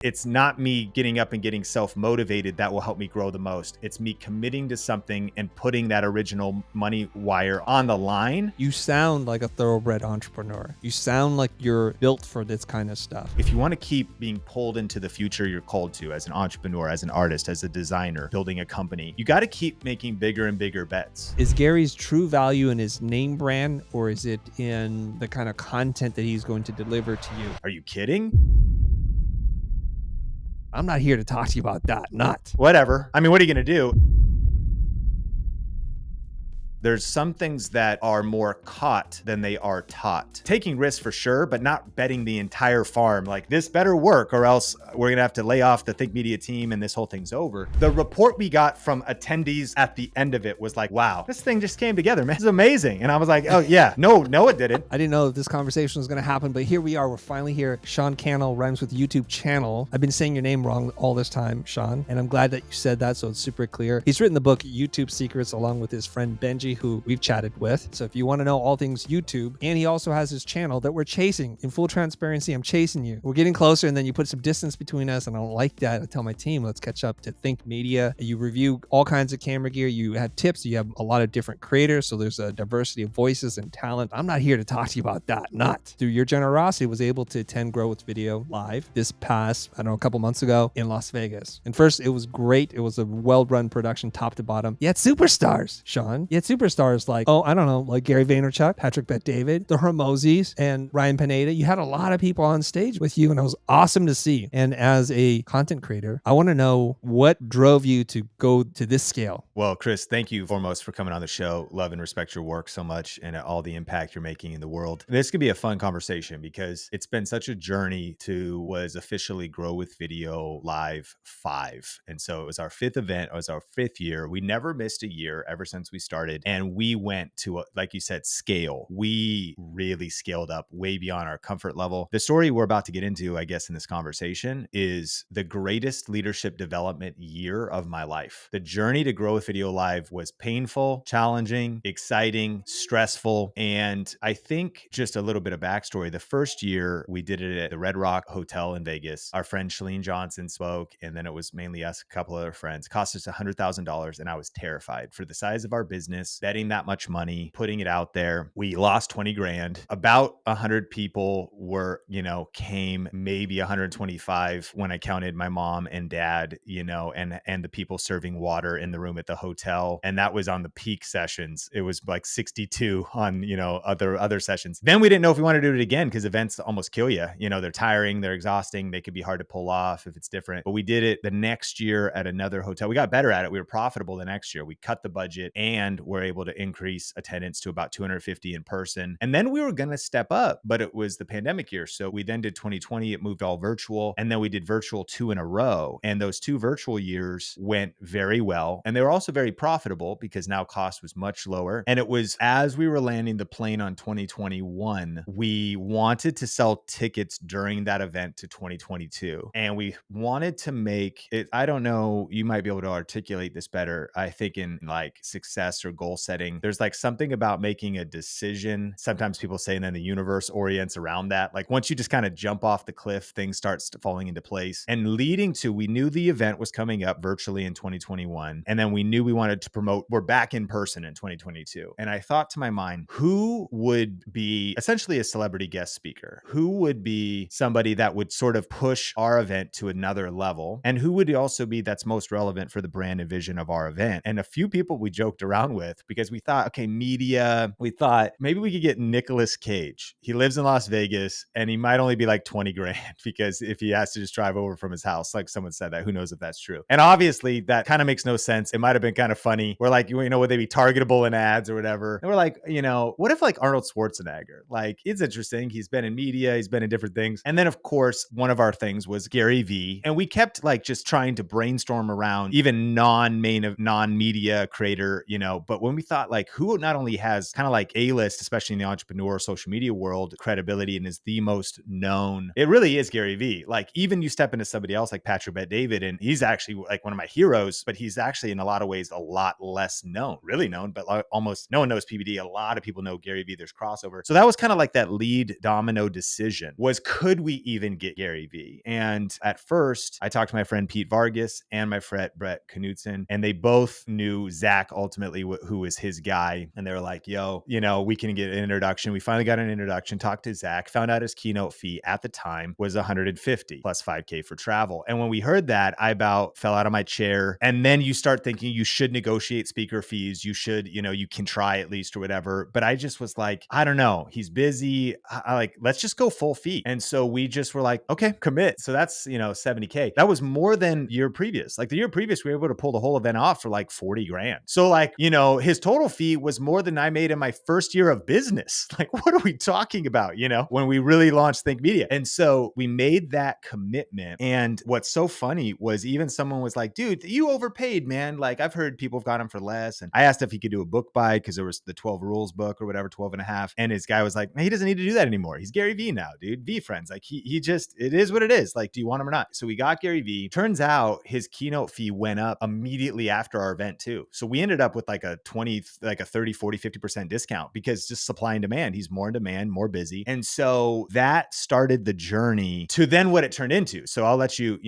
It's not me getting up and getting self-motivated that will help me grow the most. It's me committing to something and putting that original money wire on the line. You sound like a thoroughbred entrepreneur. You sound like you're built for this kind of stuff. If you want to keep being pulled into the future you're called to as an entrepreneur, as an artist, as a designer, building a company, you got to keep making bigger and bigger bets. Is Gary's true value in his name brand, or is it in the kind of content that he's going to deliver to you? Are you kidding? I'm not here to talk to you about that. Not. Whatever. I mean, what are you going to do? There's some things that are more caught than they are taught. Taking risks for sure, but not betting the entire farm. Like, this better work or else we're gonna have to lay off the Think Media team and this whole thing's over. The report we got from attendees at the end of it was like, wow, this thing just came together, man. It's amazing. And I was like, oh yeah, no, it didn't. I didn't know that this conversation was gonna happen, but here we are. We're finally here. Sean Cannell rhymes with YouTube channel. I've been saying your name wrong all this time, Sean, and I'm glad that you said that, so it's super clear. He's written the book YouTube Secrets along with his friend Benji, who we've chatted with. So if you want to know all things YouTube, and he also has his channel that we're chasing. In full transparency, I'm chasing you. We're getting closer, and then you put some distance between us, and I don't like that. I tell my team, let's catch up to Think Media. You review all kinds of camera gear. You have tips. You have a lot of different creators, so there's a diversity of voices and talent. I'm not here to talk to you about that. Not. Through your generosity, was able to attend Grow with Video live this past, a couple months ago in Las Vegas. And first, it was great. It was a well-run production, top to bottom. You had superstars, Sean. You had superstars like, like Gary Vaynerchuk, Patrick Bet-David, the Hermosis, and Ryan Pineda. You had a lot of people on stage with you, and it was awesome to see. And as a content creator, I want to know what drove you to go to this scale. Well, Chris, thank you foremost for coming on the show. Love and respect your work so much and all the impact you're making in the world. This could be a fun conversation because it's been such a journey to what is officially Grow with Video Live 5. And so it was our 5th event. It was our 5th year. We never missed a year ever since we started. And we went to, like you said, scale. We really scaled up way beyond our comfort level. The story we're about to get into, I guess, in this conversation is the greatest leadership development year of my life. The journey to Grow with Video Live was painful, challenging, exciting, stressful. And I think just a little bit of backstory. The first year we did it at the Red Rock Hotel in Vegas. Our friend Shalene Johnson spoke, and then it was mainly us, a couple other friends. It cost us $100,000, and I was terrified for the size of our business, betting that much money, putting it out there. We lost 20 grand. About 100 people came, maybe 125 when I counted my mom and dad, and the people serving water in the room at the hotel. And that was on the peak sessions. It was like 62 on, other sessions. Then we didn't know if we wanted to do it again because events almost kill you. They're tiring, they're exhausting. They could be hard to pull off if it's different. But we did it the next year at another hotel. We got better at it. We were profitable the next year. We cut the budget and were able to increase attendance to about 250 in person. And then we were going to step up, but it was the pandemic year. So we then did 2020. It moved all virtual. And then we did virtual 2 in a row. And those 2 virtual years went very well. And they were also very profitable because now cost was much lower. And it was as we were landing the plane on 2021, we wanted to sell tickets during that event to 2022. And we wanted to make it, I don't know, you might be able to articulate this better. I think in like success or goal setting, there's like something about making a decision. Sometimes people say, and then the universe orients around that. Like once you just kind of jump off the cliff, things start falling into place. And leading to, we knew the event was coming up virtually in 2021. And then we knew we wanted to promote, we're back in person in 2022. And I thought to my mind, who would be essentially a celebrity guest speaker? Who would be somebody that would sort of push our event to another level? And who would also be that's most relevant for the brand and vision of our event? And a few people we joked around with because we thought, okay, media, we thought maybe we could get Nicolas Cage. He lives in Las Vegas and he might only be like 20 grand because if he has to just drive over from his house, like someone said that, who knows if that's true. And obviously that kind of makes no sense. It might've been kind of funny. We're like, would they be targetable in ads or whatever? And we're like, what if like Arnold Schwarzenegger? Like, it's interesting. He's been in media. He's been in different things. And then of course, one of our things was Gary V. And we kept like just trying to brainstorm around even non-media creator, but when we thought like who not only has kind of like A-list, especially in the entrepreneur social media world, credibility and is the most known, it really is Gary Vee. Like even you step into somebody else like Patrick Bet David, and he's actually like one of my heroes, but he's actually in a lot of ways a lot less known, really known, but like almost no one knows PBD. A lot of people know Gary Vee. There's crossover. So that was kind of like that lead domino decision was, could we even get Gary Vee? And at first I talked to my friend Pete Vargas and my friend Brett Knudsen, and they both knew Zach ultimately, who was his guy. And they were like, yo, we can get an introduction. We finally got an introduction, talked to Zach, found out his keynote fee at the time was 150 plus 5K for travel. And when we heard that, I about fell out of my chair. And then you start thinking you should negotiate speaker fees. You should, you can try at least or whatever. But I just was like, I don't know. He's busy. I like, let's just go full fee. And so we just were like, okay, commit. So that's, 70K. That was more than year previous. Like the year previous, we were able to pull the whole event off for like 40 grand. So like, his total fee was more than I made in my first year of business. Like, what are we talking about? When we really launched Think Media. And so we made that commitment. And what's so funny was even someone was like, dude, you overpaid, man. Like I've heard people have got him for less. And I asked if he could do a book buy because there was the 12 rules book or whatever, 12 and a half. And his guy was like, man, he doesn't need to do that anymore. He's Gary Vee now, dude. V friends. Like he just, it is what it is. Like, do you want him or not? So we got Gary Vee. Turns out his keynote fee went up immediately after our event too. So we ended up with like a 20, like a 30, 40, 50% discount because just supply and demand. He's more in demand, more busy. And so that started the journey to then what it turned into. So I'll let you,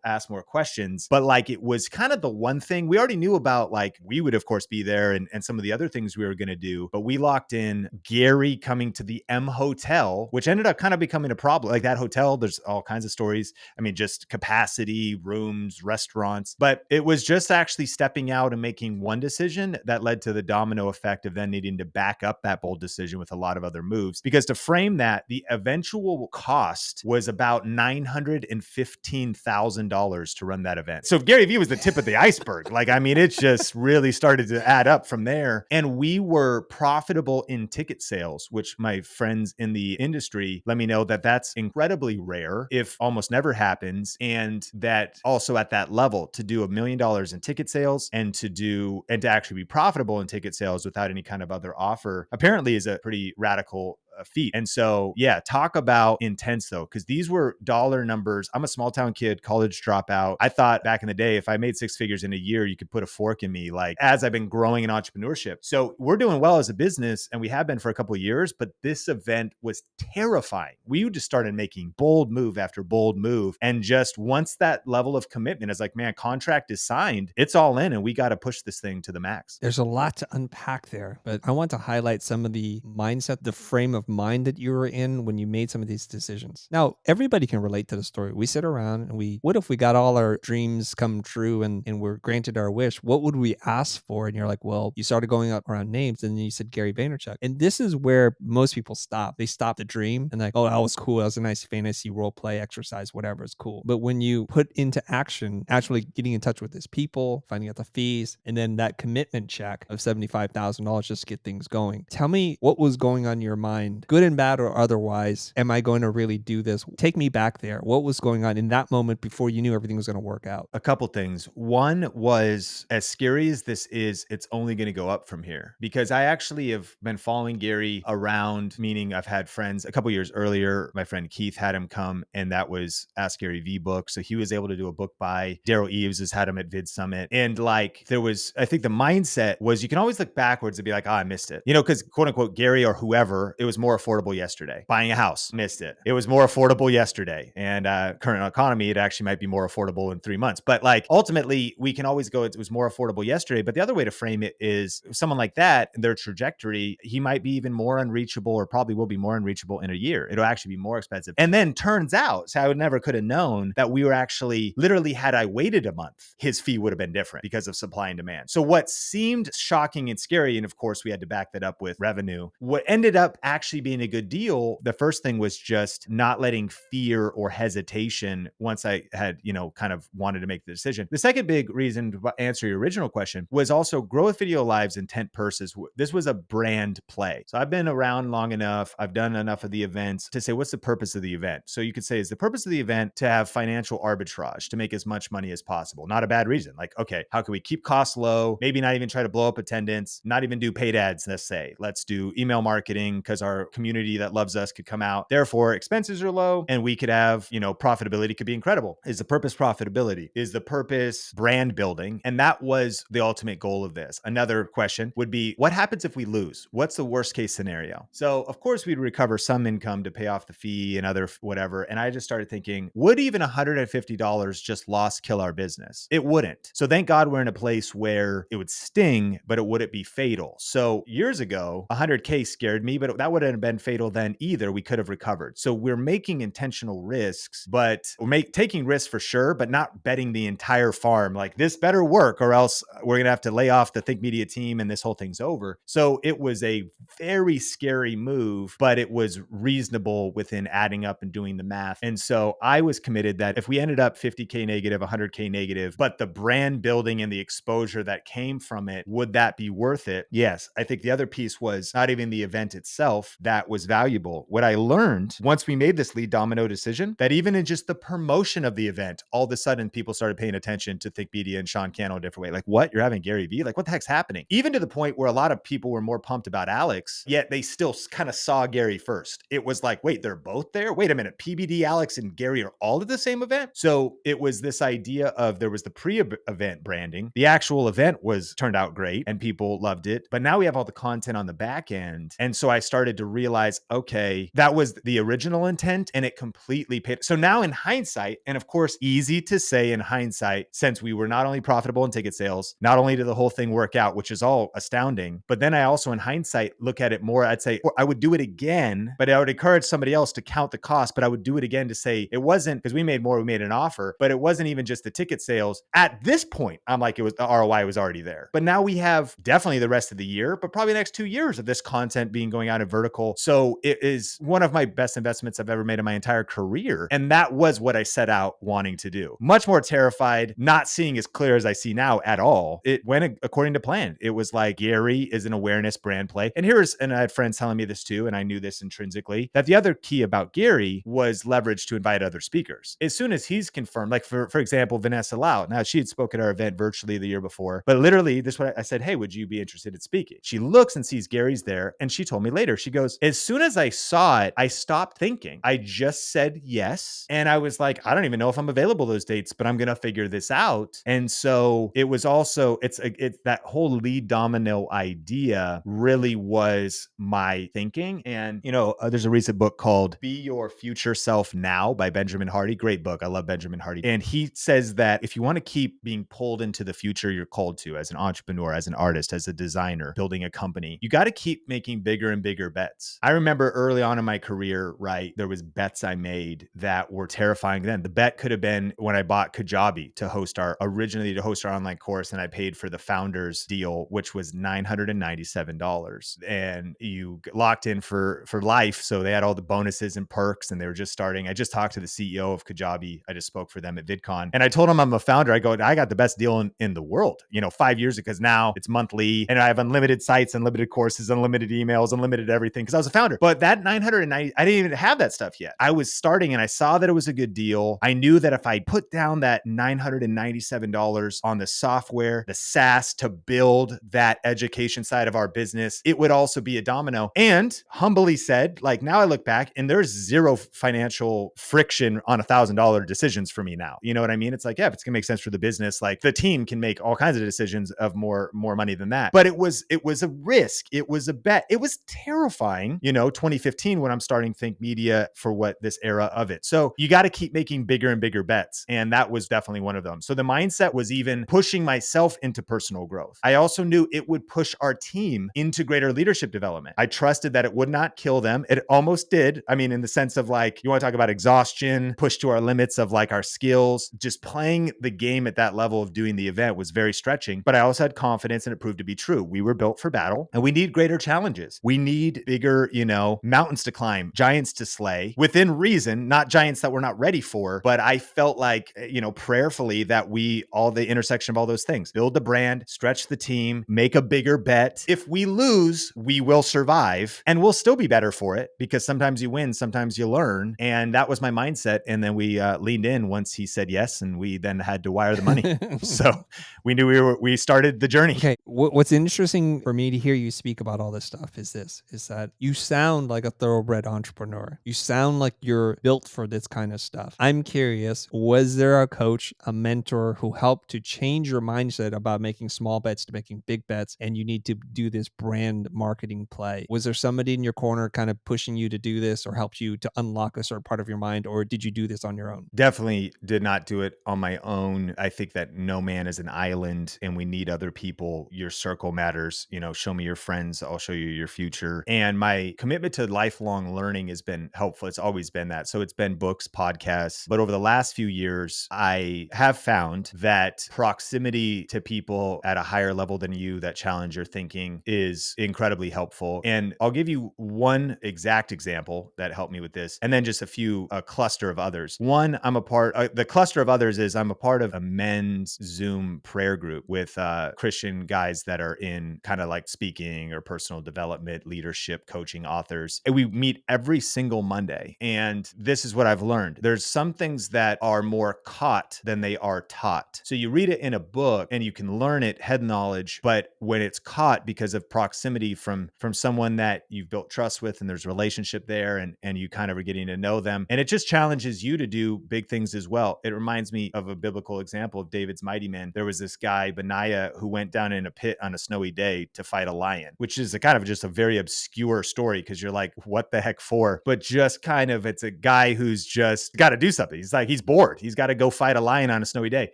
ask more questions, but like it was kind of the one thing we already knew about. Like we would of course be there and some of the other things we were going to do, but we locked in Gary coming to the M Hotel, which ended up kind of becoming a problem. Like that hotel, there's all kinds of stories. I mean, just capacity, rooms, restaurants, but it was just actually stepping out and making one decision that led to the domino effect of then needing to back up that bold decision with a lot of other moves. Because to frame that, the eventual cost was about $915,000 to run that event. So Gary Vee was the tip of the iceberg. Like, I mean, it just really started to add up from there. And we were profitable in ticket sales, which my friends in the industry let me know that that's incredibly rare, if almost never happens. And that also at that level to do $1 million in ticket sales and to actually be profitable in ticket sales without any kind of other offer apparently is a pretty radical feat. And so, yeah, talk about intense though, because these were dollar numbers. I'm a small town kid, college dropout. I thought back in the day, if I made six figures in a year, you could put a fork in me, like as I've been growing in entrepreneurship. So we're doing well as a business and we have been for a couple of years, but this event was terrifying. We just started making bold move after bold move. And just once that level of commitment is like, man, contract is signed, it's all in and we got to push this thing to the max. There's a lot to unpack there, but I want to highlight some of the mindset, the frame of mind that you were in when you made some of these decisions. Now, everybody can relate to the story. We sit around and what if we got all our dreams come true and we're granted our wish? What would we ask for? And you're like, well, you started going up around names and then you said Gary Vaynerchuk. And this is where most people stop. They stop the dream and like, oh, that was cool. That was a nice fantasy role play exercise, whatever is cool. But when you put into action, actually getting in touch with his people, finding out the fees, and then that commitment check of $75,000 just to get things going. Tell me what was going on in your mind, good and bad or otherwise. Am I going to really do this? Take me back there. What was going on in that moment before you knew everything was going to work out? A couple things. One was, as scary as this is, it's only going to go up from here because I actually have been following Gary around, meaning I've had friends a couple years earlier. My friend Keith had him come and that was Ask Gary V book. So he was able to do a book by Daryl Eves has had him at Vid Summit. And like there was, I think the mindset was you can always look backwards and be like, oh, I missed it. Because quote unquote, Gary or whoever, it was more affordable yesterday. Buying a house, missed it. It was more affordable yesterday. And current economy, it actually might be more affordable in 3 months. But like ultimately, we can always go, it was more affordable yesterday. But the other way to frame it is someone like that, their trajectory, he might be even more unreachable or probably will be more unreachable in a year. It'll actually be more expensive. And then turns out, so I would never could have known that we were actually literally had I waited a month, his fee would have been different because of supply and demand. So what seemed shocking and scary, and of course we had to back that up with revenue, what ended up actually actually being a good deal, the first thing was just not letting fear or hesitation once I had, kind of wanted to make the decision. The second big reason to answer your original question was also Grow with Video Live's intent purses. This was a brand play. So I've been around long enough. I've done enough of the events to say, what's the purpose of the event? So you could say, is the purpose of the event to have financial arbitrage, to make as much money as possible? Not a bad reason. Like, okay, how can we keep costs low? Maybe not even try to blow up attendance, not even do paid ads. Let's say, let's do email marketing because our community that loves us could come out. Therefore, expenses are low and we could have, profitability could be incredible. Is the purpose profitability? Is the purpose brand building? And that was the ultimate goal of this. Another question would be, what happens if we lose? What's the worst case scenario? So of course we'd recover some income to pay off the fee and other whatever. And I just started thinking, would even $150 just lost kill our business? It wouldn't. So thank God we're in a place where it would sting, but it wouldn't be fatal. So years ago, 100K scared me, but that wouldn't have been fatal then either. We could have recovered. So we're making intentional risks, but we're taking risks for sure, but not betting the entire farm. Like, this better work or else we're going to have to lay off the Think Media team and this whole thing's over. So it was a very scary move, but it was reasonable within adding up and doing the math. And so I was committed that if we ended up 50K negative, 100K negative, but the brand building and the exposure that came from it, would that be worth it? Yes. I think the other piece was not even the event itself that was valuable. What I learned once we made this lead domino decision, that even in just the promotion of the event, all of a sudden people started paying attention to Think Media and Sean Cannell a different way. Like, what? You're having Gary Vee? Like, what the heck's happening? Even to the point where a lot of people were more pumped about Alex, yet they still kind of saw Gary first. It was like, wait, they're both there? Wait a minute. PBD, Alex, and Gary are all at the same event? So it was this idea of, there was the pre-event branding. The actual event turned out great and people loved it. But now we have all the content on the back end. And so I started to realize, okay, that was the original intent and it completely paid. So now in hindsight, and of course, easy to say in hindsight, since we were not only profitable in ticket sales, not only did the whole thing work out, which is all astounding, but then I also in hindsight look at it more, I'd say, I would do it again, but I would encourage somebody else to count the cost, but I would do it again to say it wasn't because we made an offer, but it wasn't even just the ticket sales. At this point, I'm like, the ROI was already there. But now we have definitely the rest of the year, but probably the next 2 years of this content being going out in vertical. So it is one of my best investments I've ever made in my entire career. And that was what I set out wanting to do. Much more terrified, not seeing as clear as I see now at all. It went according to plan. It was like, Gary is an awareness brand play. And I had friends telling me this too, and I knew this intrinsically, that the other key about Gary was leverage to invite other speakers. As soon as he's confirmed, like for example, Vanessa Lau, now she had spoken at our event virtually the year before, but literally this is what I said, hey, would you be interested in speaking? She looks and sees Gary's there. And she told me later, she goes, as soon as I saw it, I stopped thinking. I just said yes. And I was like, I don't even know if I'm available those dates, but I'm going to figure this out. And so it was also, it's that whole lead domino idea really was my thinking. And, there's a recent book called Be Your Future Self Now by Benjamin Hardy. Great book. I love Benjamin Hardy. And he says that if you want to keep being pulled into the future you're called to as an entrepreneur, as an artist, as a designer, building a company, you got to keep making bigger and bigger bets. I remember early on in my career, right, there was bets I made that were terrifying then. The bet could have been when I bought Kajabi to host our online course, and I paid for the founders deal, which was $997. And you locked in for life. So they had all the bonuses and perks, and they were just starting. I just talked to the CEO of Kajabi. I just spoke for them at VidCon. And I told him I'm a founder. I got the best deal in the world, 5 years ago, because now it's monthly and I have unlimited sites, unlimited courses, unlimited emails, unlimited everything because I was a founder. But that 990, I didn't even have that stuff yet. I was starting and I saw that it was a good deal. I knew that if I put down that $997 on the software, the SaaS to build that education side of our business, it would also be a domino. And humbly said, like, now I look back and there's zero financial friction on $1,000 decisions for me now. You know what I mean? It's like, yeah, if it's gonna make sense for the business, like the team can make all kinds of decisions of more money than that. But it was a risk. It was a bet. It was terrifying, 2015 when I'm starting Think Media for what this era of it. So you got to keep making bigger and bigger bets. And that was definitely one of them. So the mindset was even pushing myself into personal growth. I also knew it would push our team into greater leadership development. I trusted that it would not kill them. It almost did. I mean, in the sense of like, you want to talk about exhaustion, push to our limits of like our skills, just playing the game at that level of doing the event was very stretching, but I also had confidence and it proved to be true. We were built for battle and we need greater challenges. We need bigger bigger, mountains to climb, giants to slay within reason, not giants that we're not ready for. But I felt like, prayerfully that all the intersection of all those things, build the brand, stretch the team, make a bigger bet. If we lose, we will survive and we'll still be better for it, because sometimes you win, sometimes you learn. And that was my mindset. And then we leaned in once he said yes, and we then had to wire the money. So we knew we started the journey. Okay. What's interesting for me to hear you speak about all this stuff is that you sound like a thoroughbred entrepreneur. You sound like you're built for this kind of stuff. I'm curious, was there a coach, a mentor who helped to change your mindset about making small bets to making big bets, and you need to do this brand marketing play? Was there somebody in your corner kind of pushing you to do this, or helped you to unlock a certain part of your mind, or did you do this on your own? Definitely did not do it on my own. I think that no man is an island and we need other people. Your circle matters. Show me your friends, I'll show you your future. And my commitment to lifelong learning has been helpful. It's always been that. So it's been books, podcasts. But over the last few years, I have found that proximity to people at a higher level than you that challenge your thinking is incredibly helpful. And I'll give you one exact example that helped me with this, and then just a cluster of others. One, the cluster of others is I'm a part of a men's Zoom prayer group with Christian guys that are in kind of like speaking or personal development, leadership, coaching, authors. And we meet every single Monday. And this is what I've learned. There's some things that are more caught than they are taught. So you read it in a book and you can learn it head knowledge, but when it's caught because of proximity from someone that you've built trust with, and there's a relationship there, and you kind of are getting to know them, and it just challenges you to do big things as well. It reminds me of a biblical example of David's mighty men. There was this guy, Benaiah, who went down in a pit on a snowy day to fight a lion, which is just a very obscure story, because you're like, what the heck for? But just kind of, it's a guy who's just got to do something. He's bored. He's got to go fight a lion on a snowy day.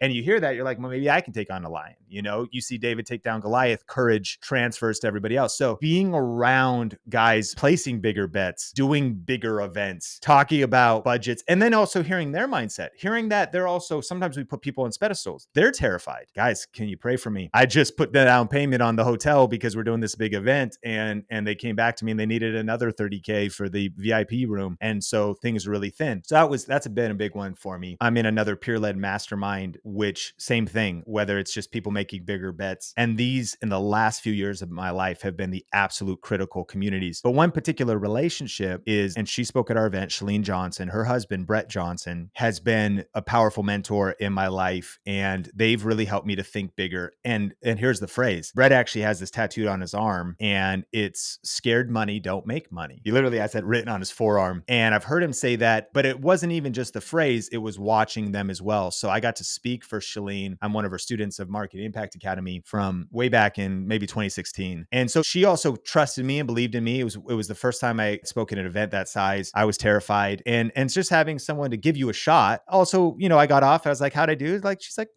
And you hear that, you're like, well, maybe I can take on a lion. You see David take down Goliath, courage transfers to everybody else. So being around guys placing bigger bets, doing bigger events, talking about budgets, and then also hearing their mindset, hearing that they're also, sometimes we put people on pedestals. They're terrified. Guys, can you pray for me? I just put the down payment on the hotel because we're doing this big event, and they came back to me and they needed another $30K for the VIP room. And so things are really thin. So that's been a big one for me. I'm in another peer-led mastermind, which same thing, whether it's just people making bigger bets. And these in the last few years of my life have been the absolute critical communities. But one particular relationship is, and she spoke at our event, Shalene Johnson, her husband, Brett Johnson, has been a powerful mentor in my life. And they've really helped me to think bigger. And here's the phrase. Brett actually has this tattooed on his arm, and it's scared money don't make money. He literally has that written on his forearm. And I've heard him say that, but it wasn't even just the phrase, it was watching them as well. So I got to speak for Shalene. I'm one of her students of Marketing Impact Academy from way back in maybe 2016. And so she also trusted me and believed in me. It was the first time I spoke at an event that size. I was terrified. And it's just having someone to give you a shot. Also, I got off. I was like, how'd I do? She's like,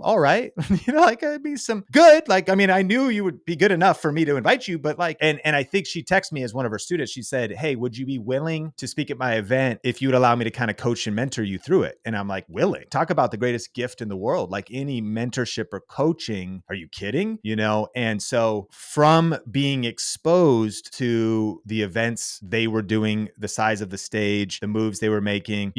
all right. It'd be some good. I knew you would be good enough for me to invite you, but and I think she texted me as one of her students. She said, hey, would you be willing to speak at my event if you would allow me to kind of coach and mentor you through it? And I'm like, willing. Talk about the greatest gift in the world. Like any mentorship or coaching. Are you kidding? And so from being exposed to the events they were doing, the size of the stage, the moves they were making,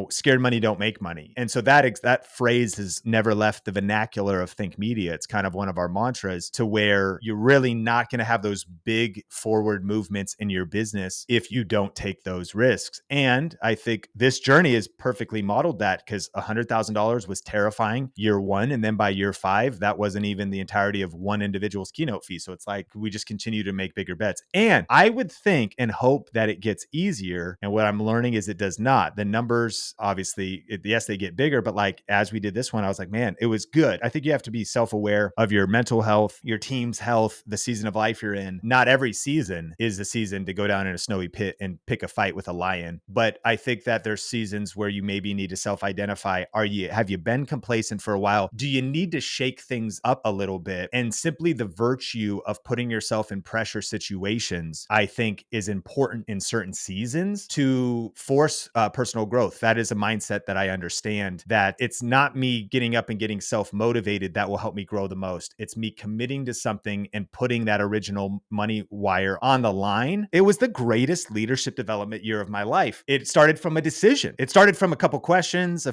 scared money don't make money. And so that phrase has never left the vernacular of Think Media. It's kind of one of our mantras, to where you're really not going to have those big forward movements in your business if you don't take those risks. And I think this journey is perfectly modeled that, because $100,000 was terrifying year one. And then by year 5, that wasn't even the entirety of one individual's keynote fee. So it's like, we just continue to make bigger bets. And I would think and hope that it gets easier. And what I'm learning is it does not. The numbers, obviously, yes, they get bigger, but as we did this one, I was like, man, it was good. I think you have to be self-aware of your mental health, your team's health, the season of life you're in. Not every season is the season to go down in a snowy pit and pick a fight with a lion. But I think that there's seasons where you maybe need to self-identify. Have you been complacent for a while? Do you need to shake things up a little bit? And simply the virtue of putting yourself in pressure situations, I think, is important in certain seasons to force personal growth. That is a mindset that I understand, that it's not me getting up and getting self-motivated that will help me grow the most. It's me committing to something and putting that original money wire on the line, it was the greatest leadership development year of my life. It started from a decision. It started from a couple questions,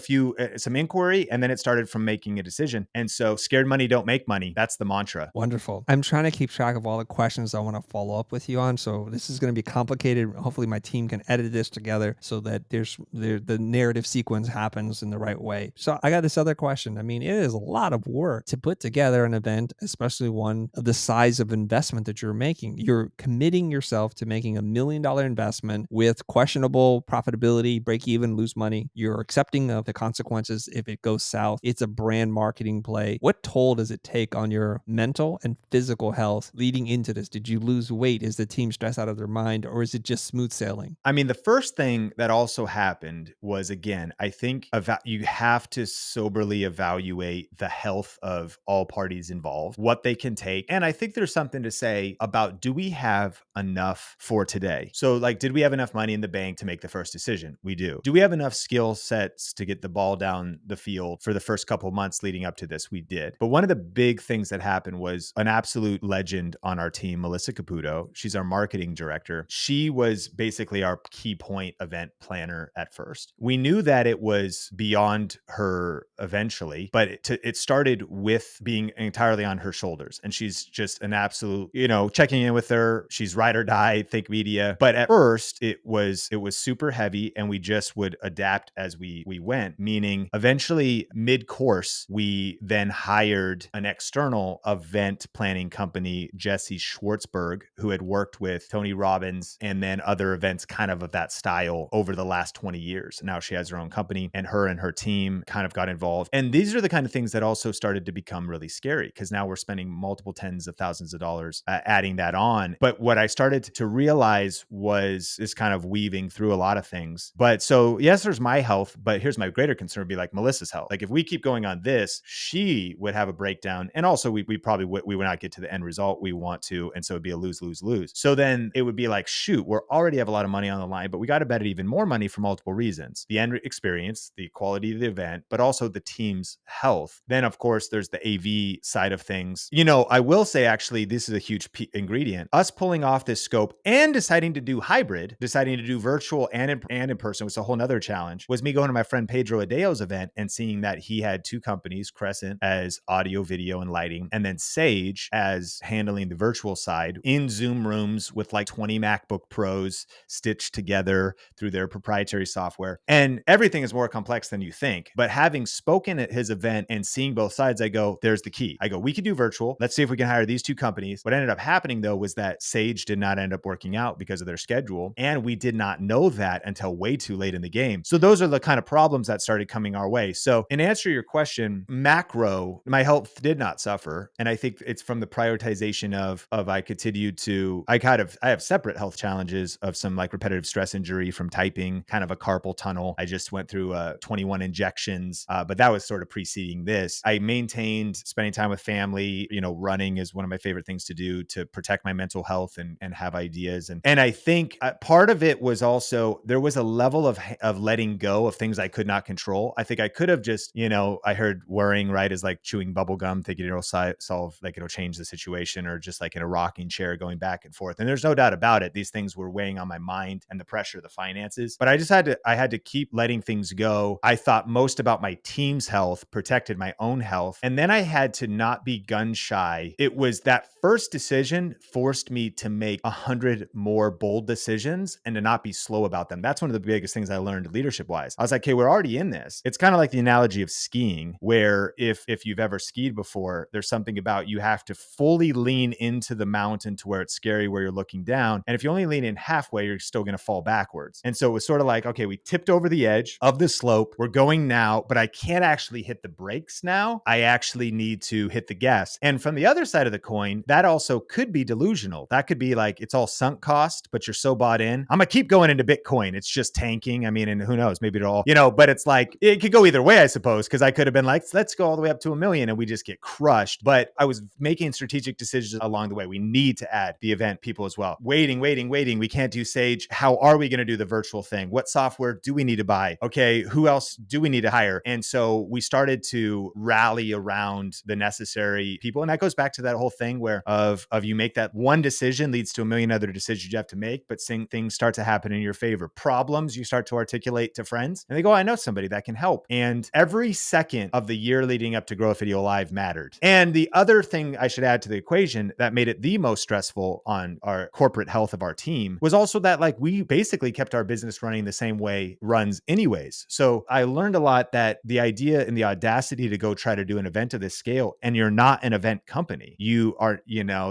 some inquiry, and then it started from making a decision. And so scared money don't make money. That's the mantra. Wonderful. I'm trying to keep track of all the questions I want to follow up with you on. So this is going to be complicated. Hopefully my team can edit this together so that the narrative sequence happens in the right way. So I got this other question. I mean, it is a lot of work to put together an event, especially one of the size of investment that you're making. You're committing yourself to making $1 million investment with questionable profitability, break even, lose money. You're accepting of the consequences if it goes south. It's a brand marketing play. What toll does it take on your mental and physical health leading into this? Did you lose weight? Is the team stressed out of their mind, or is it just smooth sailing? I mean, the first thing that also happened was, again, I think you have to soberly evaluate the health of all parties involved, what they can take. And I think there's something to say about, do we have enough for today? So like, did we have enough money in the bank to make the first decision? We do. Do we have enough skill sets to get the ball down the field for the first couple of months leading up to this? We did. But one of the big things that happened was an absolute legend on our team, Melissa Caputo. She's our marketing director. She was basically our key point event planner at first. We knew that it was beyond her eventually, but it started with being entirely on her shoulders. And she's just an absolute, checking in with her. She's ride or die, think media. But at first it was super heavy, and we just would adapt as we went, meaning eventually mid-course, we then hired an external event planning company, Jesse Schwartzberg, who had worked with Tony Robbins and then other events kind of that style over the last 20 years. Now she has her own company, and her team kind of got involved. And these are the kind of things that also started to become really scary, because now we're spending multiple tens of thousands of dollars adding that on. But what I started to realize was this kind of weaving through a lot of things. But so yes, there's my health, but here's my greater concern would be like Melissa's health. Like if we keep going on this, she would have a breakdown. And also we probably we would not get to the end result we want to. And so it'd be a lose, lose, lose. So then it would be like, shoot, we're already have a lot of money on the line, but we got to bet even more money for multiple reasons: the end experience, the quality of the event, but also the team's health. Then of course there's the AV side of things. I will say, actually, this is a huge ingredient. Us pulling off this scope and deciding to do hybrid, deciding to do virtual and in person was a whole nother challenge, was me going to my friend Pedro Adeo's event and seeing that he had two companies, Crescent as audio, video, and lighting, and then Sage as handling the virtual side, in Zoom rooms with like 20 MacBook Pros stitched together through their proprietary software. And everything is more complex than you think. But having spoken at his event and seeing both sides, I go, there's the key. I go, we could do virtual. Let's see if we can hire these two companies. What ended up happening though was that Sage did not end up working out because of their schedule. And we did not know that until way too late in the game. So those are the kind of problems that started coming our way. So in answer to your question, macro, my health did not suffer. And I think it's from the prioritization of I continued to, I have separate health challenges of some like repetitive stress injury from typing, kind of a carpal tunnel. I just went through 21 injections, but that was sort of preceding this. I maintained spending time with family. Running is one of my favorite things to do to protect my mental health and have ideas. And I think part of it was also, there was a level of letting go of things I could not control. I think I could have just, I heard worrying, right, is like chewing bubble gum, thinking it'll solve, like it'll change the situation, or just like in a rocking chair going back and forth. And there's no doubt about it. These things were weighing on my mind, and the pressure of the finances. But I had to keep letting things go. I thought most about my team's health, protected my own health. And then I had to not be gun shy. It was that first decision forced me to make 100 more bold decisions and to not be slow about them. That's one of the biggest things I learned leadership wise. I was like, okay, we're already in this. It's kind of like the analogy of skiing, where if you've ever skied before, there's something about you have to fully lean into the mountain to where it's scary, where you're looking down. And if you only lean in halfway, you're still going to fall backwards. And so it was sort of like, okay, we tipped over the edge of the slope. We're going now, but I can't actually hit the brakes now. I actually need to hit the gas. And from the other side of the coin, that also could be delusional. That could be like, it's all sunk cost, but you're so bought in. I'm going to keep going into Bitcoin. It's just tanking. I mean, and who knows, maybe it'll all, but it's like, it could go either way, I suppose, because I could have been like, let's go all the way up to 1 million and we just get crushed. But I was making strategic decisions along the way. We need to add the event people as well. Waiting. We can't do Sage. How are we going to do the virtual thing? What software do we need to buy? Okay, who else do we need to hire? And so we started to rally around the necessary people. And that goes back to that whole thing where of you make that one decision leads to a million other decisions you have to make, but things start to happen in your favor. Problems you start to articulate to friends and they go, I know somebody that can help. And every second of the year leading up to Grow Video Live mattered. And the other thing I should add to the equation that made it the most stressful on our corporate health of our team was also that like we basically kept our business running the same way runs anyways. So I learned a lot that the idea and the audacity to go try to do an event of this scale, and you're not an event company, you are,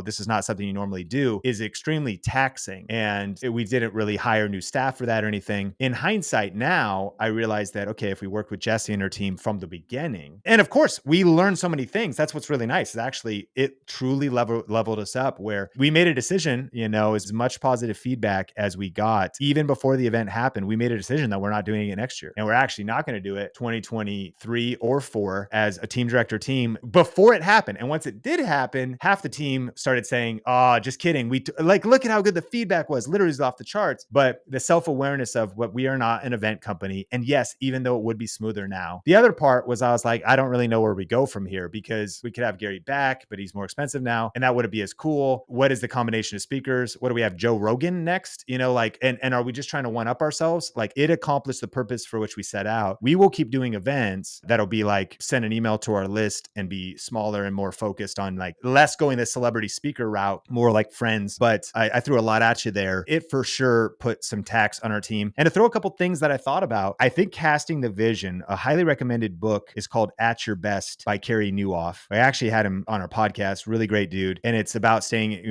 this is not something you normally do, is extremely taxing. And we didn't really hire new staff for that or anything. In hindsight now, I realized that, okay, if we worked with Jessie and her team from the beginning, and of course, we learned so many things. That's what's really nice. Is actually, it truly leveled us up where we made a decision, as much positive feedback as we got, even before the event happened, we made a decision that we're not doing it next year. And we're actually not going to do it 2023 or 4 as a team director team before it happened. And once it did happen, half the team started saying, oh, just kidding. Look at how good the feedback was. Literally is off the charts. But the self-awareness of what we are not an event company. And yes, even though it would be smoother now. The other part was I was like, I don't really know where we go from here because we could have Gary back, but he's more expensive now. And that wouldn't be as cool. What is the combination of speakers? What do we have? Joe Rogan next? And are we just trying to one up ourselves? Like it accomplished the purpose for which we set out. We will keep doing events that'll be like send an email to our list and be smaller and more focused on like less going the celebrity speaker route, more like friends. But I threw a lot at you there. It for sure put some tax on our team. And to throw a couple things that I thought about, I think Casting the Vision, a highly recommended book is called At Your Best by Carey Nieuwhof. I actually had him on our podcast, really great dude. And it's about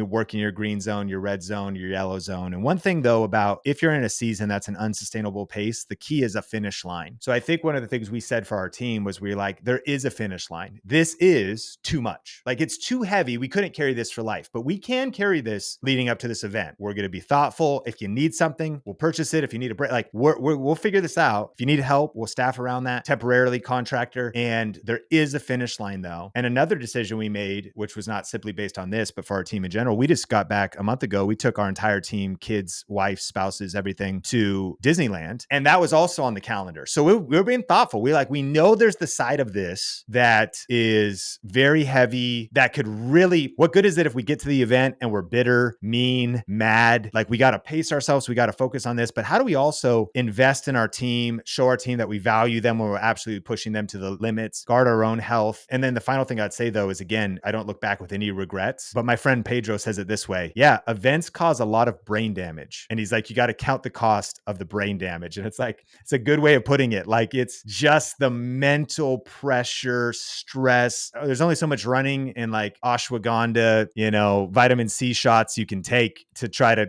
working your green zone, your red zone, your yellow zone. And one thing though, about if you're in a season that's an unsustainable pace, the key is a finish line. So I think one of the things we said for our team was we were like, there is a finish line. This is too much. Like it's too heavy. We couldn't carry this for life, but we can carry this leading up to this event. We're going to be thoughtful. If you need something, we'll purchase it. If you need a break, like we'll figure this out. If you need help, we'll staff around that temporarily contractor. And there is a finish line though. And another decision we made, which was not simply based on this, but for our team in general, we just got back a month ago. We took our entire team, kids, wives, spouses, everything to Disneyland. And that was also on the calendar. So we're being thoughtful. We know there's the side of this that is very heavy, that could really, what good is it if we get to the event and we're bitter, mean, mad? Like we got to pace ourselves. We got to focus on this. But how do we also invest in our team, show our team that we value them when we're absolutely pushing them to the limits, guard our own health? And then the final thing I'd say though is, again, I don't look back with any regrets, but my friend Pedro says it this way. Yeah, events cause a lot of brain damage. And he's like, you got to count the cost of the brain damage. And it's like, it's a good way of putting it. Like it's just the mental pressure, stress. There's only so much running and like ashwagandha, vitamin C shots you can take to try to,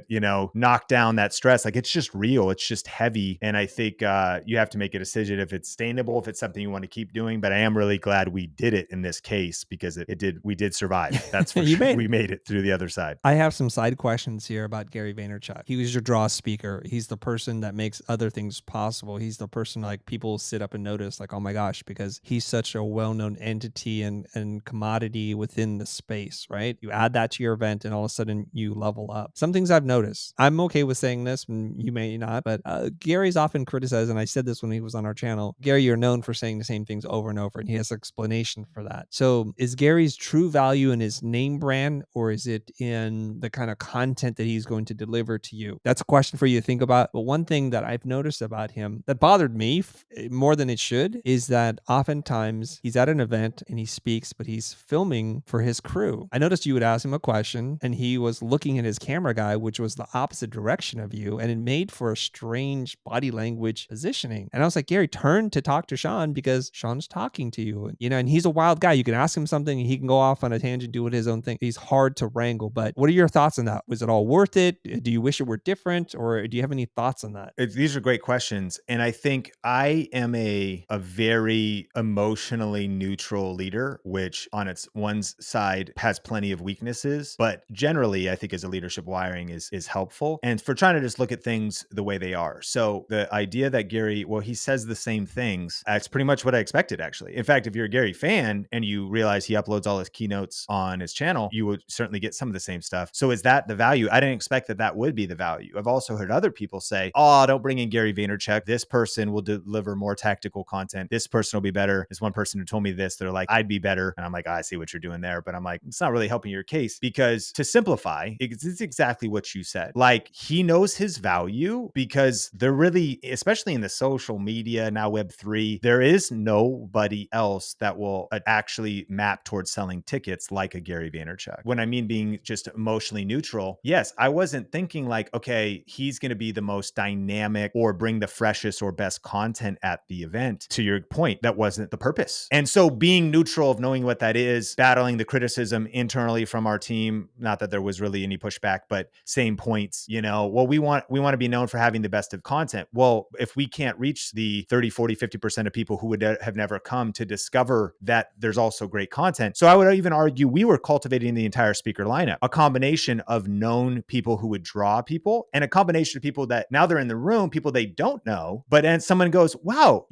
knock down that stress. Like it's just real. It's just heavy. And I think you have to make a decision if it's sustainable, if it's something you want to keep doing. But I am really glad we did it in this case because we did survive. That's for sure. We made it through the other side. I have some side questions here about Gary Vaynerchuk. He was your draw speaker. He's the person that makes other things possible. He's the person like people sit up and notice like, oh my gosh, because he's such a well-known entity and commodity within the space, right? You add that to your event and all of a sudden you level up. Some things I've noticed, I'm okay with saying this, and you may not, but Gary's often criticized, and I said this when he was on our channel, Gary, you're known for saying the same things over and over, and he has explanation for that. So is Gary's true value in his name brand, or is it in the kind of content that he's going to deliver to you? That's a question for you to think about. But one thing that I've noticed about him that bothered me more than it should is that oftentimes he's at an event and he speaks, but he's filming for his crew. I noticed you would ask him a question and he was looking at his camera guy, which was the opposite direction of you. And it made for a strange body language positioning. And I was like, Gary, turn to talk to Sean because Sean's talking to you. And he's a wild guy. You can ask him something and he can go off on a tangent, do his own thing. He's hard to wrangle. But what are your thoughts on that? Was it all worth it? Do you wish it were different? Or do you have any thoughts on that? These are great questions. And I think I am a very emotionally neutral leader, which on its one side has plenty of weaknesses, but generally I think as a leadership wiring is helpful. And for trying to just look at things the way they are. So the idea that Gary, well, he says the same things. That's pretty much what I expected, actually. In fact, if you're a Gary fan and you realize he uploads all his keynotes on his channel, you would certainly get some of the same stuff. So is that the value? I didn't expect that would be the value. I've also heard other people say, oh, don't bring in Gary Vaynerchuk. This person will deliver more tactical content. This person will be better. There's one person who told me this. They're like, I'd be better. And I'm like, I see what you're doing there. But I'm like, it's not really helping your case, because to simplify, it's exactly what you said. Like, he knows his value because they're really, especially in the social media, now Web3, there is nobody else that will actually map towards selling tickets like a Gary Vaynerchuk. When I mean being just emotionally neutral, yes, I wasn't thinking like, okay, he's going to be the most dynamic or bring the freshest or best content at the event. To your point, that wasn't the purpose. And so being neutral, of knowing what that is, battling the criticism internally from our team, not that there was really any pushback, but same points, well, we want to be known for having the best of content. Well, if we can't reach the 30, 40, 50% of people who would have never come to discover that there's also great content. So I would even argue we were cultivating the entire speaker lineup, a combination of known people who would draw people, and a combination of people that now they're in the room, people they don't know, but then someone goes, wow,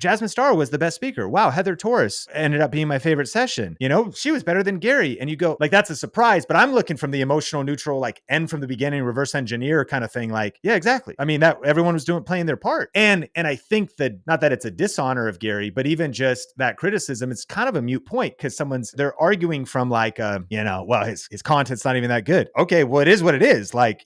Jasmine Starr was the best speaker. Wow, Heather Torres ended up being my favorite session. She was better than Gary. And you go, like, that's a surprise, but I'm looking from the emotional neutral, like, end from the beginning, reverse engineer kind of thing. Like, yeah, exactly. I mean, that everyone was playing their part. And I think that, not that it's a dishonor of Gary, but even just that criticism, it's kind of a mute point, because they're arguing from like, well, his content's not even that good. Okay, well, it is what it is. Like,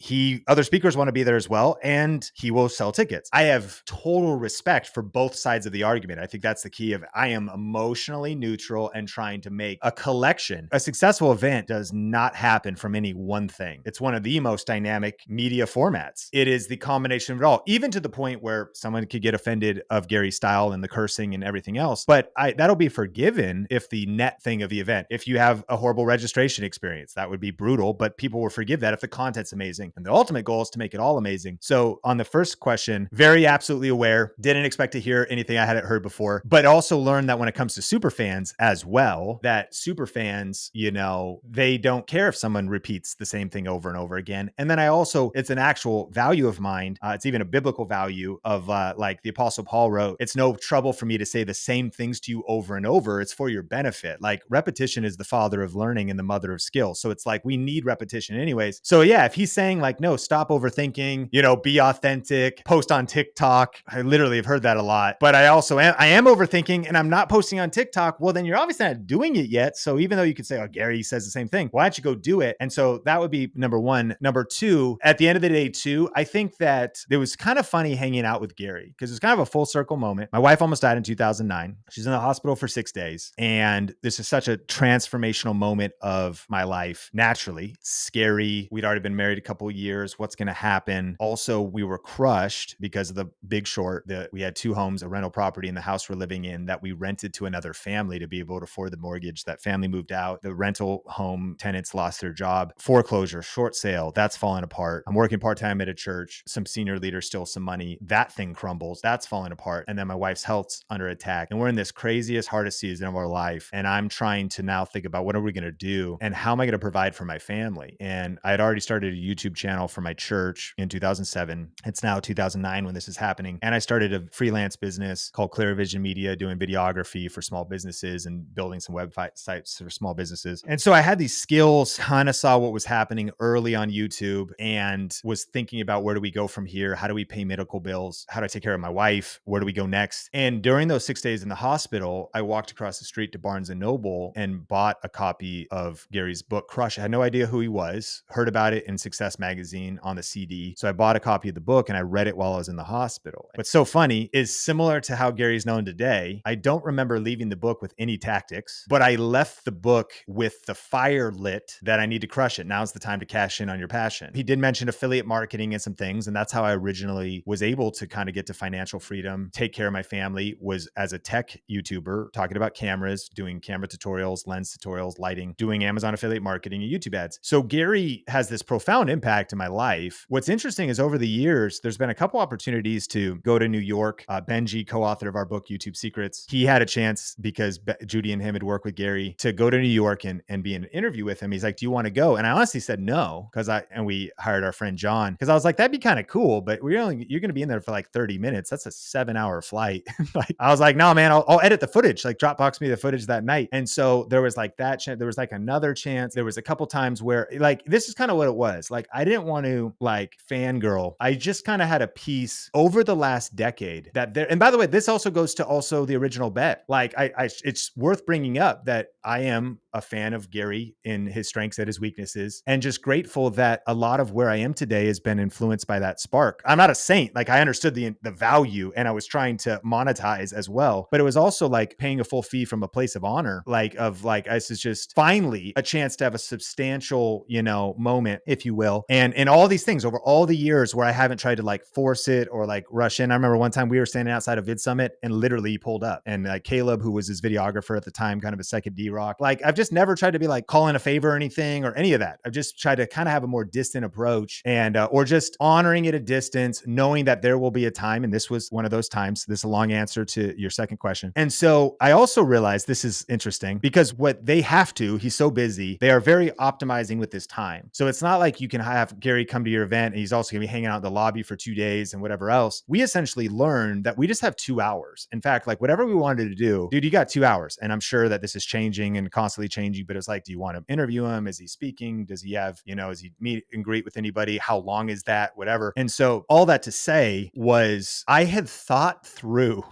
other speakers want to be there as well, and he will sell tickets. I have total respect for both sides of the argument. I think that's the key of, I am emotionally neutral and trying to make a collection. A successful event does not happen from any one thing. It's one of the most dynamic media formats. It is the combination of it all, even to the point where someone could get offended of Gary's style and the cursing and everything else. But that'll be forgiven if the net thing of the event, if you have a horrible registration experience, that would be brutal, but people will forgive that if the content's amazing. And the ultimate goal is to make it all amazing. So on the first question, very absolutely aware, didn't expect to hear anything I hadn't heard before, but also learned that when it comes to super fans as well, that super fans, they don't care if someone repeats the same thing over and over again. And then it's an actual value of mine. It's even a biblical value of like the Apostle Paul wrote, it's no trouble for me to say the same things to you over and over. It's for your benefit. Like, repetition is the father of learning and the mother of skill. So it's like, we need repetition anyways. So yeah, if he's saying like, no, stop overthinking, be authentic, post on TikTok. I literally have heard that a lot, but I am overthinking and I'm not posting on TikTok. Well, then you're obviously not doing it yet. So even though you could say, oh, Gary says the same thing, why don't you go do it? And so that would be number one. Number two, at the end of the day too, I think that it was kind of funny hanging out with Gary, because it's kind of a full circle moment. My wife almost died in 2009. She's in the hospital for 6 days. And this is such a transformational moment of my life. Naturally, scary. We'd already been married a couple of years. What's going to happen? Also, we were crushed because of the Big Short. We had 2 homes, a rental property, and the house we're living in that we rented to another family to be able to afford the mortgage. That family moved out. The rental home tenants lost their job. Foreclosure, short sale, that's falling apart. I'm working part-time at a church. Some senior leaders stole some money. That thing crumbles. That's falling apart. And then my wife's health's under attack. And we're in this craziest, hardest season of our life. And I'm trying to now think about, what are we going to do? And how am I going to provide for my family? And I had already started a YouTube channel for my church in 2007. It's now 2009 when this is happening. And I started a freelance business called Clear Vision Media, doing videography for small businesses and building some websites for small businesses. And so I had these skills, kind of saw what was happening early on YouTube, and was thinking about, where do we go from here? How do we pay medical bills? How do I take care of my wife? Where do we go next? And during those 6 days in the hospital, I walked across the street to Barnes and Noble and bought a copy of Gary's book, Crush. I had no idea who he was, heard about it in Success Magazine on the CD. So I bought a copy of the book and I read it while I was in the hospital. What's so funny is, similar to how Gary's known today, I don't remember leaving the book with any tactics, but I left the book with the fire lit that I need to crush it. Now's the time to cash in on your passion. He did mention affiliate marketing and some things, and that's how I originally was able to kind of get to financial freedom, take care of my family, was as a tech YouTuber, talking about cameras, doing camera tutorials, lens tutorials, lighting, doing Amazon affiliate marketing and YouTube ads. So Gary has this profound impact in my life. What's interesting is, over the years, there's been a couple opportunities to go to New York. Benji, co-author of our book, YouTube Secrets, he had a chance, because Judy and him had worked with Gary, to go to New York and be in an interview with him. He's like, do you want to go? And I honestly said no, and we hired our friend John, because I was like, that'd be kind of cool, but you're going to be in there for like 30 minutes. That's a 7-hour flight. Like, I was like, no, man, I'll edit the footage, like Dropbox me the footage that night. And so there was like that chance. There was like another chance. There was a couple times where, like, this is kind of what it was. Like, I didn't want to like fangirl. I just kind of had a piece over the last decade that there, and by the way, this also goes to also the original bet. Like, it's worth bringing up, that I am a fan of Gary in his strengths and his weaknesses, and just grateful that a lot of where I am today has been influenced by that spark. I'm not a saint. Like I understood the value and I was trying to monetize as well, but it was also like paying a full fee from a place of honor, like of like, this is just finally a chance to have a substantial, moment, if you will. And all these things over all the years where I haven't tried to like force it or like rush in. I remember one time we were standing outside of Vid Summit and literally he pulled up, and Caleb, who was his videographer at the time, kind of a second D-Rock. Like I've just never tried to be like calling a favor or anything or any of that. I've just tried to kind of have a more distant approach and, or just honoring it at a distance, knowing that there will be a time. And this was one of those times. This is a long answer to your second question. And so I also realized this is interesting because what they have to, he's so busy, they are very optimizing with this time. So it's not like you can have Gary come to your event and he's also going to be hanging out in the lobby for 2 days and whatever else. We essentially learned that we just have 2 hours. In fact, like whatever we wanted to do, dude, you got 2 hours. And I'm sure that this is changing and constantly changing, but it's like, do you want to interview him? Is he speaking? Does he have, is he meet and greet with anybody? How long is that? Whatever. And so all that to say was I had thought through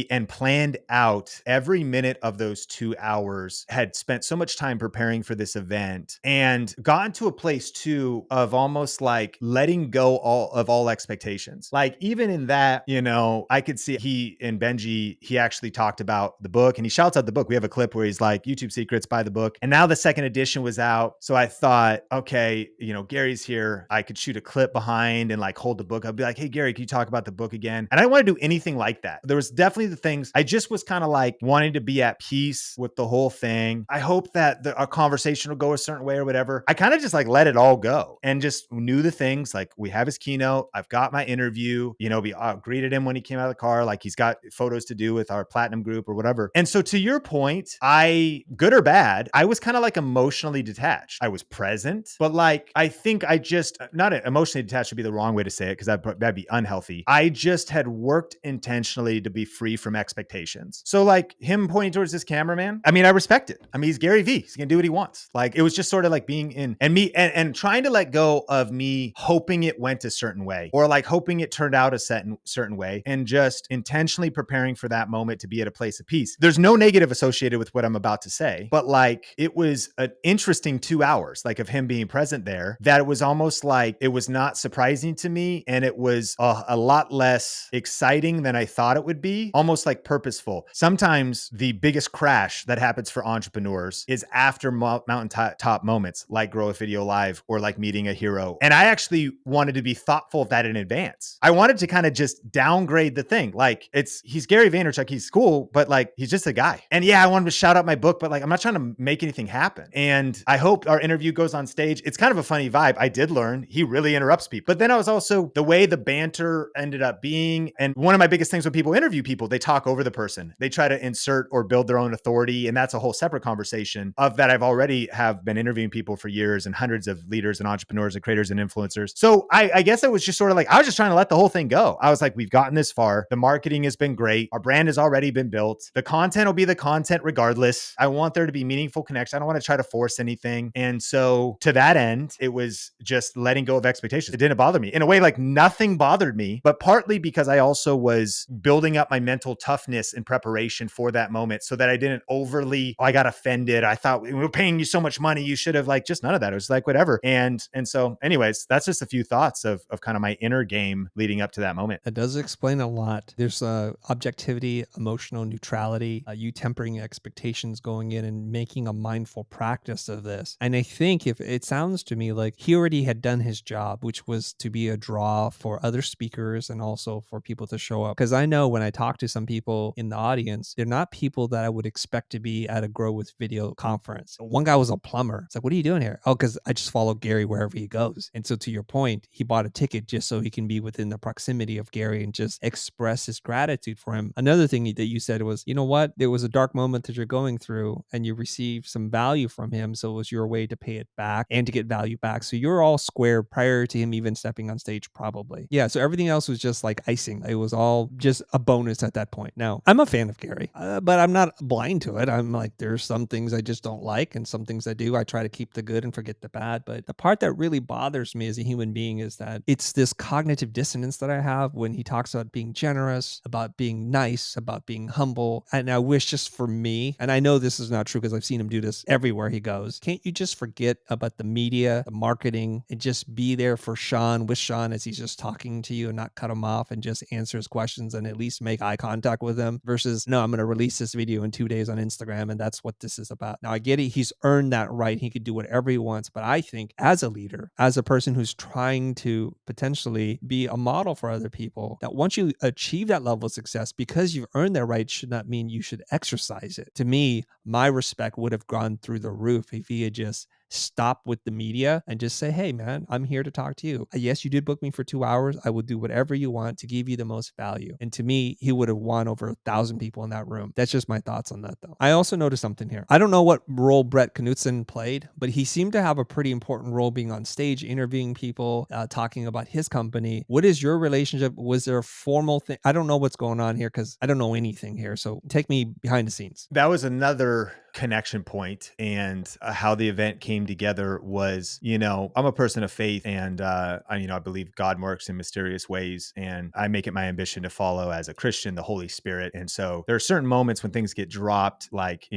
and planned out every minute of those 2 hours, had spent so much time preparing for this event and gotten to a place too of almost like letting go of all expectations. Like even in that, I could see he and Benji, he actually talked about the book and he shouts out the book. We have a clip where he's like, YouTube secrets, buy the book. And now the second edition was out. So I thought, okay, Gary's here. I could shoot a clip behind and like hold the book. I'd be like, hey, Gary, can you talk about the book again? And I didn't want to do anything like that. There was definitely the things I just was kind of like wanting to be at peace with the whole thing. I hope that our conversation will go a certain way or whatever. I kind of just like let it all go and just knew the things like we have his keynote. I've got my interview, we greeted him when he came out of the car. Like he's got photos to do with our platinum group or whatever. And so to your point, good or bad, I was kind of like emotionally detached. I was present, but like, I think I just not emotionally detached would be the wrong way to say it because that'd be unhealthy. I just had worked intentionally to be free from expectations. So like him pointing towards this cameraman, I mean, I respect it. I mean, he's Gary V. He's going to do what he wants. Like it was just sort of like being in and me and trying to let go of me hoping it went a certain way or like hoping it turned out a certain way and just intentionally preparing for that moment to be at a place of peace. There's no negative associated with what I'm about to say, but like it was an interesting 2 hours, like of him being present there, that it was almost like it was not surprising to me. And it was a lot less exciting than I thought it would be, almost like purposeful. Sometimes the biggest crash that happens for entrepreneurs is after mountaintop moments like Grow a Video Live or like meeting a hero. And I actually wanted to be thoughtful of that in advance. I wanted to kind of just downgrade the thing. Like he's Gary Vaynerchuk. He's cool, but like, he's just a guy. And yeah, I wanted to shout out my book, but like, I'm not trying to make anything happen. And I hope our interview goes on stage. It's kind of a funny vibe. I did learn he really interrupts people, but then I was also the way the banter ended up being. And one of my biggest things when people interview people, they talk over the person. They try to insert or build their own authority. And that's a whole separate conversation of that. I've already have been interviewing people for years and hundreds of leaders and entrepreneurs and creators and influencers. So I guess it was just sort of like, I was just trying to let the whole thing go. I was like, we've gotten this far. The marketing has been great. Our brand has already been built. The content will be the content regardless. I want there to be meaningful connection. I don't want to try to force anything. And so to that end, it was just letting go of expectations. It didn't bother me in a way, like nothing bothered me, but partly because I also was building up my mental toughness in preparation for that moment so that I didn't overly, I got offended. I thought we were paying you so much money. You should have like, just none of that. It was like, whatever. And so anyways, that's just a few thoughts of kind of my inner game leading up to that moment. That does explain a lot. There's objectivity, emotional neutrality, you tempering expectations going in and making a mindful practice of this. And I think if it sounds to me like he already had done his job, which was to be a draw for other speakers and also for people to show up. Because I know when I talk to some people in the audience, they're not people that I would expect to be at a Grow with Video conference. One guy was a plumber. It's like, what are you doing here? Oh, because I just follow Gary wherever he goes. And so to your point, he bought a ticket just so he can be within the proximity of Gary and just express his gratitude for him. Another thing that you said was, you know what? There was a dark moment that you're going through and you received some value from him. So it was your way to pay it back and to get value back. So you're all square prior to him even stepping on stage, probably. Yeah. So everything else was just like icing. It was all just a bonus at that point. Now, I'm a fan of Gary, but I'm not blind to it. I'm like, there's some things I just don't like and some things I do. I try to keep the good and forget the bad. But the part that really bothers me as a human being is that it's this cognitive dissonance that I have when he talks about being generous, about being nice, about being humble. And I wish just for me, and I know this is not true because I've seen him do this everywhere he goes. Can't you just forget about the media, the marketing, and just be there for Sean, with Sean as he's just talking to you and not cut him off and just answer his questions and at least make eye contact with him versus, no, I'm going to release this video in 2 days on Instagram and that's what this is about. Now I get it. He's earned that right. He could do whatever he wants. But I think as a leader, as a person who's trying to potentially be a model for other people, that once you achieve that level of success, because you've earned that right, should not mean you should exercise it. To me, my respect would have gone through the roof if he had just stop with the media and just say, hey man, I'm here to talk to you. Yes, you did book me for 2 hours. I will do whatever you want to give you the most value. And to me, he would have won over 1,000 people in that room. That's just my thoughts on that though. I also noticed something here. I don't know what role Brett Knudsen played, but he seemed to have a pretty important role being on stage, interviewing people, talking about his company. What is your relationship? Was there a formal thing? I don't know what's going on here because I don't know anything here. So take me behind the scenes. That was another connection point, and how the event came together was, I'm a person of faith, and I believe God works in mysterious ways, and I make it my ambition to follow as a Christian the Holy Spirit. And so there are certain moments when things get dropped, like,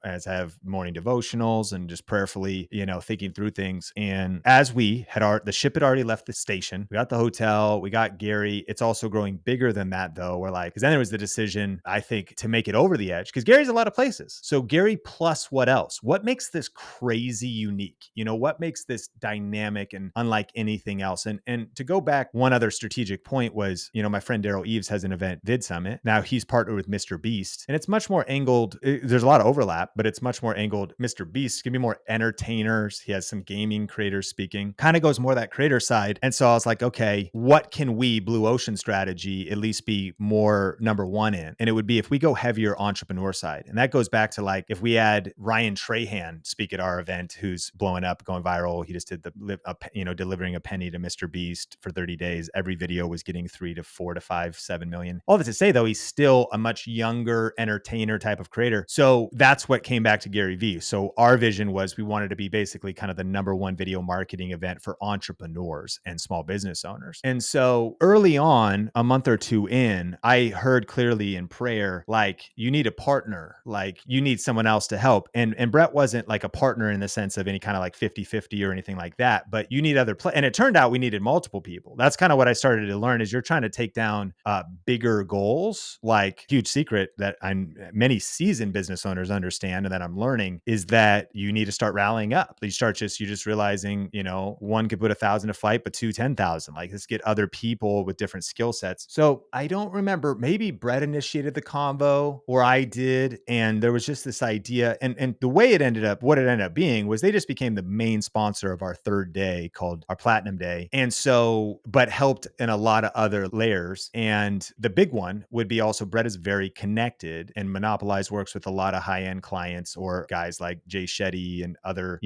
as I have morning devotionals and just prayerfully, thinking through things. And as the ship had already left the station, we got the hotel, we got Gary. It's also growing bigger than that though. We're like, because then there was the decision, I think, to make it over the edge, because Gary's a lot of places. So Gary plus what else? What makes this crazy unique? What makes this dynamic and unlike anything else? And to go back, one other strategic point was, my friend Daryl Eves has an event, Vid Summit. Now he's partnered with Mr. Beast, and it's much more angled. There's a lot of overlap, but it's much more angled. Mr. Beast can be more entertainers. He has some gaming creators speaking, kind of goes more that creator side. And so I was like, okay, what can we, Blue Ocean Strategy, at least be more number one in? And it would be if we go heavier entrepreneur side. And that goes back to like, if we had Ryan Trahan speak at our event, who's blowing up, going viral. He just did delivering a penny to Mr. Beast for 30 days. Every video was getting 3 to 4 to 5, 7 million. All that to say though, he's still a much younger entertainer type of creator. So that's what came back to Gary Vee. So our vision was we wanted to be basically kind of the number one video marketing event for entrepreneurs and small business owners. And so early on, a month or two in, I heard clearly in prayer, like, you need a partner, like you need someone else to help. And Brett wasn't like a partner in the sense of any kind of like 50-50 or anything like that, but you need other and it turned out we needed multiple people. That's kind of what I started to learn, is you're trying to take down bigger goals. Like, huge secret that many seasoned business owners understand and that I'm learning is that you need to start rallying up. You're just realizing, one could put 1,000 to flight, but 2, 10,000. Like, let's get other people with different skill sets. So I don't remember, maybe Brett initiated the convo or I did. And there was just this idea, and the way what it ended up being was they just became the main sponsor of our third day, called our Platinum Day. And so, but helped in a lot of other layers. And the big one would be also, Brett is very connected, and Monopolize works with a lot of high-end clients or guys like Jay Shetty and other,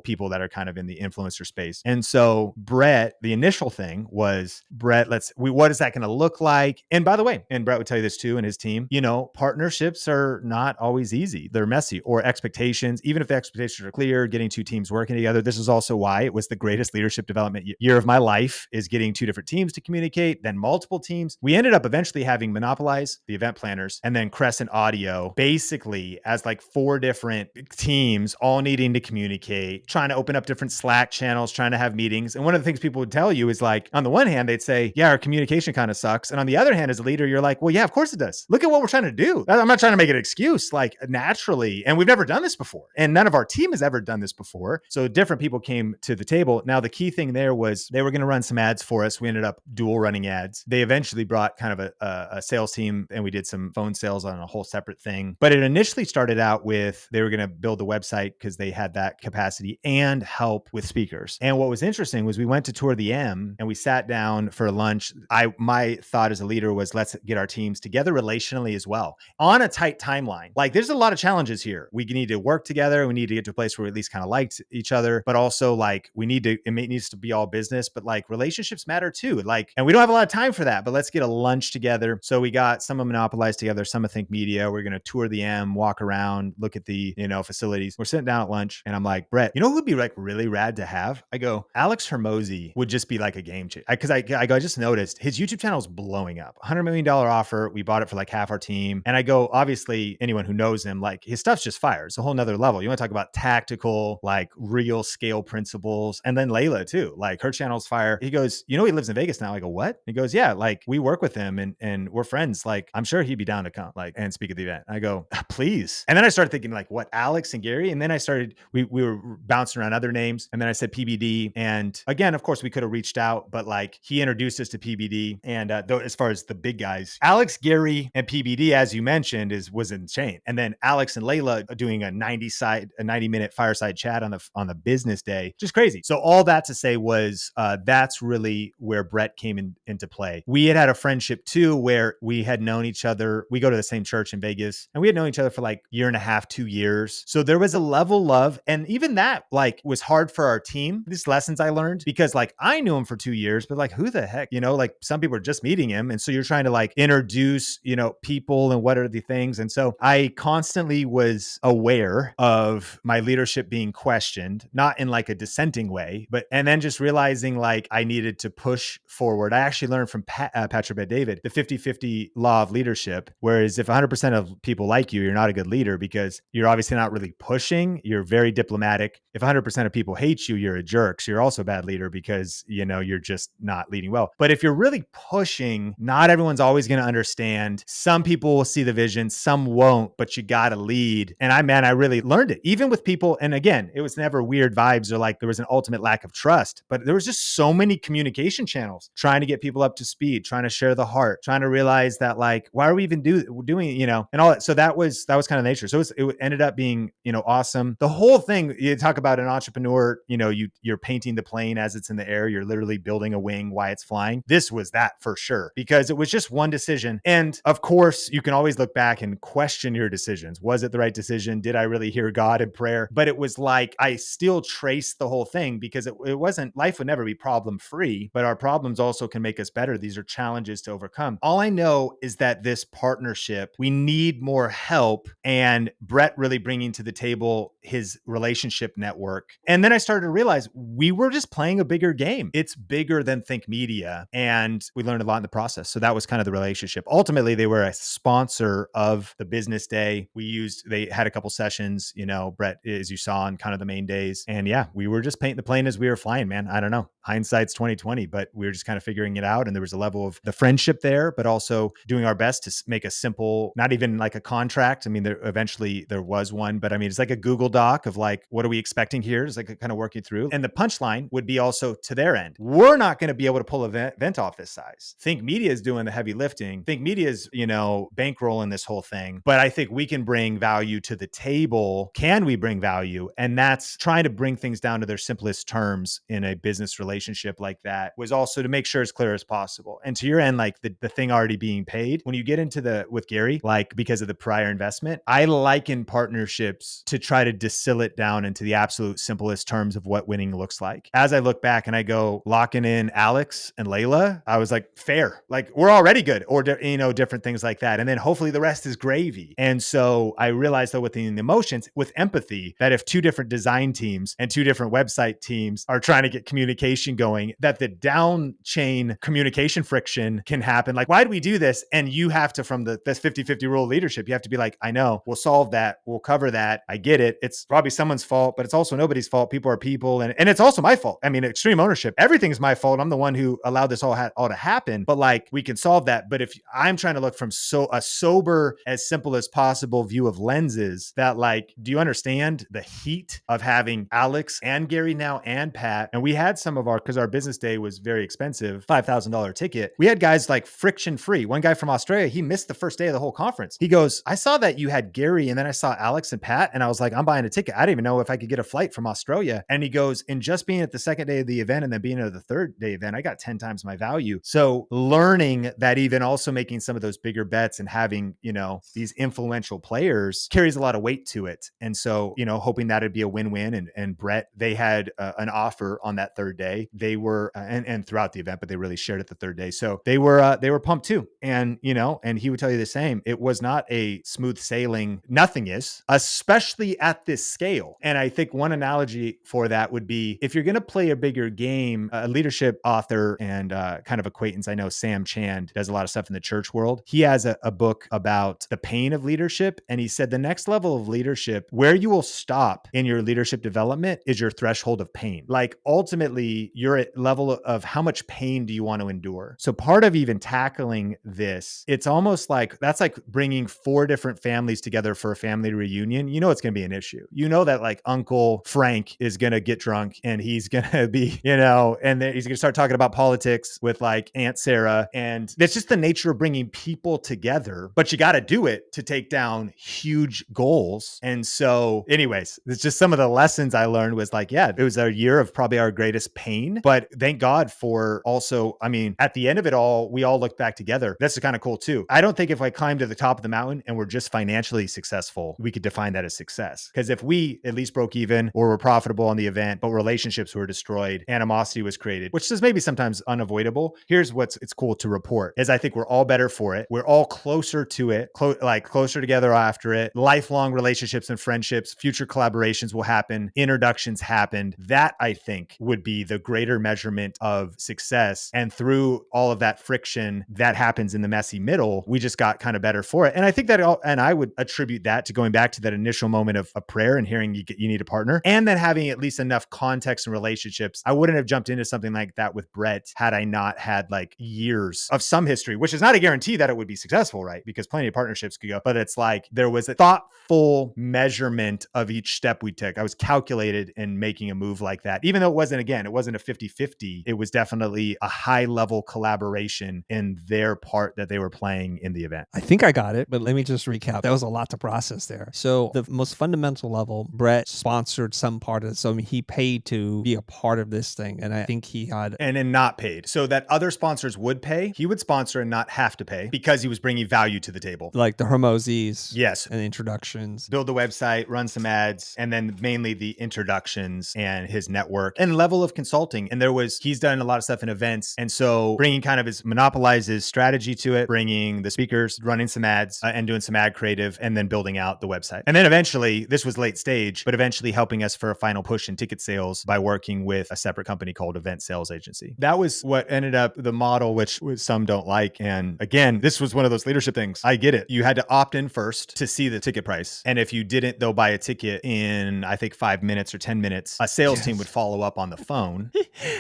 people that are kind of in the influencer space. And so Brett, the initial thing was, Brett, what is that going to look like? And by the way, and Brett would tell you this too, and his team, partnerships are not always easy. They're messy, or expectations, even if the expectations are clear, getting two teams working together. This is also why it was the greatest leadership development year of my life, is getting two different teams to communicate, then multiple teams. We ended up eventually having Monopolize, the event planners, and then Crescent Audio, basically as like 4 different teams all needing to communicate, trying to open up different Slack channels, trying to have meetings. And one of the things people would tell you is like, on the one hand, they'd say, yeah, our communication kind of sucks. And on the other hand, as a leader, you're like, well, yeah, of course it does. Look at what we're trying to do. I'm not trying to make an excuse, like, naturally. And we've never done this before. And none of our team has ever done this before. So different people came to the table. Now, the key thing there was they were going to run some ads for us. We ended up dual running ads. They eventually brought kind of a sales team, and we did some phone sales on a whole separate thing. But it initially started out with, they were going to build the website because they had that capacity and help with speakers. And what was interesting was we went to tour the M and we sat down for lunch. My thought as a leader was, let's get our teams together relationally as well on a tight timeline. Like, there's a lot of challenges here. We need to work together. We need to get to a place where we at least kind of liked each other, but also like it needs to be all business, but like relationships matter too. Like, and we don't have a lot of time for that, but let's get a lunch together. So we got some of Monopolize together, some of Think Media. We're going to tour the M, walk around, look at the, facilities. We're sitting down at lunch and I'm like, Brett, who'd be like really rad to have? I go, Alex Hermosi would just be like a game changer. Cause I just noticed his YouTube channel is blowing up. $100 million offer. We bought it for like half our team. And I go, obviously anyone who knows him, like his stuff's stuff's just fire. It's a whole nother level. You want to talk about tactical, like real scale principles. And then Layla too, like her channel's fire. He goes, you know, he lives in Vegas now. I go, what? He goes, yeah, like we work with him and we're friends. Like I'm sure he'd be down to come like and speak at the event. I go, please. And then I started thinking like, what, Alex and Gary? And then I started, we were bouncing around other names. And then I said PBD. And again, of course we could have reached out, but like he introduced us to PBD. And though, as far as the big guys, Alex, Gary, and PBD, as you mentioned, was insane. And then Alex and Layla doing a 90-minute fireside chat on the business day, just crazy. So all that to say was that's really where Brett came into play. We had a friendship too, where we had known each other. We go to the same church in Vegas, and we had known each other for like year and a half, 2 years. So there was a level of, and even that like was hard for our team. These lessons I learned because like I knew him for 2 years, but like who the heck, you know, like some people are just meeting him. And so you're trying to like introduce, you know, people and what are the things. And so I constantly was aware of my leadership being questioned, not in like a dissenting way, but, and then just realizing like I needed to push forward. I actually learned from Patrick Bet-David, the 50-50 law of leadership. Whereas if 100% of people like you, you're not a good leader because you're obviously not really pushing. You're very diplomatic. If 100% of people hate you, you're a jerk. So you're also a bad leader because, you know, you're just not leading well. But if you're really pushing, not everyone's always going to understand. Some people will see the vision, some won't, but you got to lead. And I really learned it, even with people. And again, it was never weird vibes or like there was an ultimate lack of trust, but there was just so many communication channels trying to get people up to speed, trying to share the heart, trying to realize that like, why are we even doing, you know, and all that. So that was kind of nature. So it ended up being, you know, awesome. The whole thing, you talk about an entrepreneur, you know, you're painting the plane as it's in the air. You're literally building a wing while it's flying. This was that for sure, because it was just one decision. And of course, you can always look back and question your decisions. Was it the right decision? Did I really hear God in prayer? But it was like, I still traced the whole thing because it wasn't, life would never be problem free, but our problems also can make us better. These are challenges to overcome. All I know is that this partnership, we need more help, and Brett really bringing to the table his relationship network. And then I started to realize we were just playing a bigger game. It's bigger than Think Media. And we learned a lot in the process. So that was kind of the relationship. Ultimately, they were a sponsor of the business day. They had a couple sessions, you know, Brett, as you saw, on kind of the main days. And yeah, we were just painting the plane as we were flying, man. I don't know. Hindsight's 2020, but we were just kind of figuring it out. And there was a level of the friendship there, but also doing our best to make a simple, not even like a contract. I mean, eventually there was one, but I mean, it's like a Google Doc of like, what are we expecting here? It's like kind of working through. And the punchline would be also to their end. We're not going to be able to pull an event off this size. Think Media is doing the heavy lifting. Think Media is, you know, bankrolling this whole thing. But I think we can bring value to the table. Can we bring value? And that's trying to bring things down to their simplest terms in a business relationship like that, was also to make sure as clear as possible. And to your end, like the thing already being paid, when you get into with Gary, like because of the prior investment, I liken partnerships to try to distill it down into the absolute simplest terms of what winning looks like. As I look back and I go locking in Alex and Layla, I was like, fair, like we're already good, or, you know, different things like that. And then hopefully the rest is gravy. And so I realized though, within the emotions, with empathy, that if two different design teams and two different website teams are trying to get communication going, that the down chain communication friction can happen. Like, why do we do this? And you have to, from this 50-50 rule of leadership, you have to be like, I know, we'll solve that. We'll cover that. I get it. It's probably someone's fault, but it's also nobody's fault. People are people. And it's also my fault. I mean, extreme ownership, everything's my fault. I'm the one who allowed this all to happen, but like, we can solve that. But if I'm trying to look from a sober, as simple as possible view of lenses, that like, do you understand the heat of having Alex and Gary now and Pat? And we had some of because our business day was very expensive, $5,000 ticket. We had guys like friction free. One guy from Australia, he missed the first day of the whole conference. He goes, I saw that you had Gary, and then I saw Alex and Pat, and I was like, I'm buying a ticket. I didn't even know if I could get a flight from Australia. And he goes, and just being at the second day of the event and then being at the third day event, I got 10 times my value. So learning that even also making some of those bigger bets and having, you know, these influential players carries a lot of weight to it. And so, you know, hoping that it'd be a win-win. And Brett, they had an offer on that third day. They were, and throughout the event, but they really shared it the third day. So they were pumped too. And, you know, and he would tell you the same. It was not a smooth sailing. Nothing is, especially at this scale. And I think one analogy for that would be, if you're going to play a bigger game, a leadership author and kind of acquaintance, I know Sam Chand does a lot of stuff in the church world. He has a book about the pain of leadership. And he said the next level of leadership, where you will stop in your leadership development is your threshold of pain. Like ultimately, you're at level of how much pain do you want to endure? So part of even tackling this, it's almost like that's like bringing 4 different families together for a family reunion. You know, it's going to be an issue. You know that like Uncle Frank is going to get drunk and he's going to be, and then he's going to start talking about politics with like Aunt Sarah. And that's just the nature of bringing people together, but you got to do it to take down huge goals. And so anyways, it's just some of the lessons I learned was like, yeah, it was a year of probably our greatest pain, but thank God for also, I mean, at the end of it all, we all look back together. That's kind of cool too. I don't think if I climb to the top of the mountain and we're just financially successful, we could define that as success. Because if we at least broke even or were profitable on the event, but relationships were destroyed, animosity was created, which is maybe sometimes unavoidable. Here's it's cool to report is I think we're all better for it. We're all closer to it, closer together after it. Lifelong relationships and friendships, future collaborations will happen. Introductions happened. That I think would be the greater measurement of success. And through all of that friction that happens in the messy middle, we just got kind of better for it. And I think and I would attribute that to going back to that initial moment of a prayer and hearing you need a partner, and then having at least enough context and relationships. I wouldn't have jumped into something like that with Brett had I not had like years of some history, which is not a guarantee that it would be successful, right? Because plenty of partnerships could go, but it's like there was a thoughtful measurement of each step we took. I was calculated in making a move like that, even though it wasn't a 50-50. It was definitely a high level collaboration in their part that they were playing in the event. I think I got it, but let me just recap. That was a lot to process there. So the most fundamental level, Brett sponsored some part of it. So he paid to be a part of this thing. And I think he had... And then not paid. So that other sponsors would pay. He would sponsor and not have to pay because he was bringing value to the table. Like the Hermosis. Yes. And introductions. Build the website, run some ads, and then mainly the introductions and his network and level of consulting. And he's done a lot of stuff in events. And so bringing kind of monopolize his strategy to it, bringing the speakers, running some ads and doing some ad creative, and then building out the website. And then eventually, this was late stage, but eventually helping us for a final push in ticket sales by working with a separate company called Event Sales Agency. That was what ended up the model, which some don't like. And again, this was one of those leadership things. I get it. You had to opt in first to see the ticket price. And if you didn't, though, buy a ticket in, I think 5 minutes or 10 minutes, a sales team would follow up on the phone.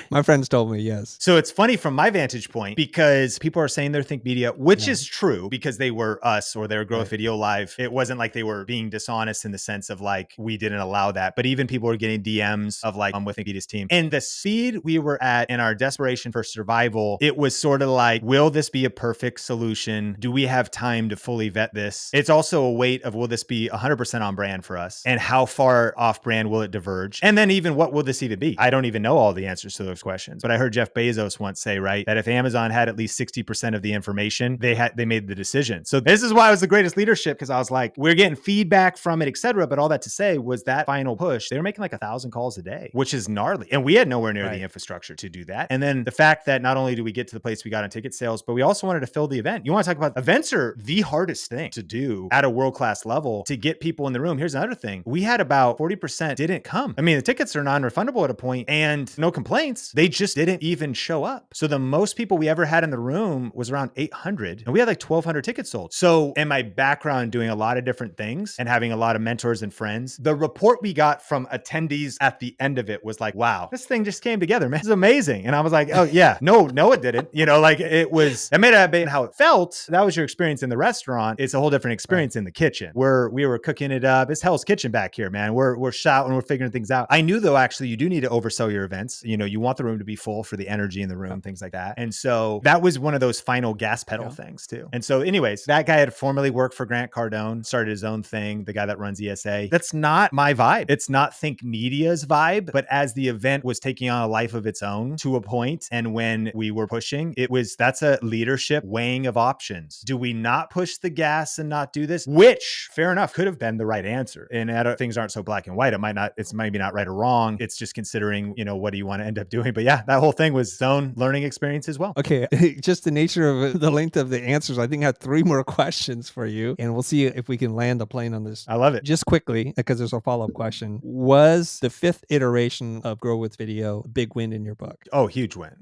My friends told me, yes. So it's funny from my vantage point because people are saying they're Think Media, which is true because they were us or they were Growth Video Live. It wasn't like they were being dishonest in the sense of like, we didn't allow that. But even people were getting DMs of like, I'm with Think Media's team. And the speed we were at in our desperation for survival, it was sort of like, will this be a perfect solution? Do we have time to fully vet this? It's also a weight of, will this be 100% on brand for us? And how far off brand will it diverge? And then even what will this even be? I don't even know all the answers to those questions, but I heard Jeff Bezos once say, right, that if Amazon had at least 60% of the information, they made the decision. So this is why it was the greatest leadership, because I was like, we're getting feedback from it, et cetera. But all that to say was that final push, they were making like 1,000 calls a day, which is gnarly. And we had nowhere near the infrastructure to do that. And then the fact that not only do we get to the place we got on ticket sales, but we also wanted to fill the event. You want to talk about events are the hardest thing to do at a world-class level to get people in the room. Here's another thing. We had about 40% didn't come. I mean, the tickets are non-refundable at a point and no complaints. They just didn't even show up. So the most people we ever had in the room was around 800 and we had like 1,200 tickets sold. So in my background doing a lot of different things and having a lot of mentors and friends, the report we got from attendees at the end of it was like, wow, this thing just came together, man. It's amazing. And I was like, oh yeah, no, it didn't. Like it may not have been how it felt. That was your experience in the restaurant. It's a whole different experience in the kitchen where we were cooking it up. It's Hell's Kitchen back here, man. We're shouting, we're figuring things out. I knew though, actually, you do need to oversell your events. You want the room to be full for the energy in the room, things like that. And so that was one of those final gas pedal things too. And so anyways, that guy had formerly worked for Grant Cardone, started his own thing, the guy that runs ESA. That's not my vibe. It's not Think Media's vibe, but as the event was taking on a life of its own to a point, and when we were pushing, that's a leadership weighing of options. Do we not push the gas and not do this? Which, fair enough, could have been the right answer. And things aren't so black and white. It's maybe not right or wrong. It's just considering, what do you want to end up doing? But yeah, that whole thing was its own learning experience as well. Okay. Just the nature of the length of the answers, I think I have 3 more questions for you, and we'll see if we can land a plane on this. I love it. Just quickly, because there's a follow-up question. Was the 5th iteration of Grow with Video a big win in your book? Oh, huge win.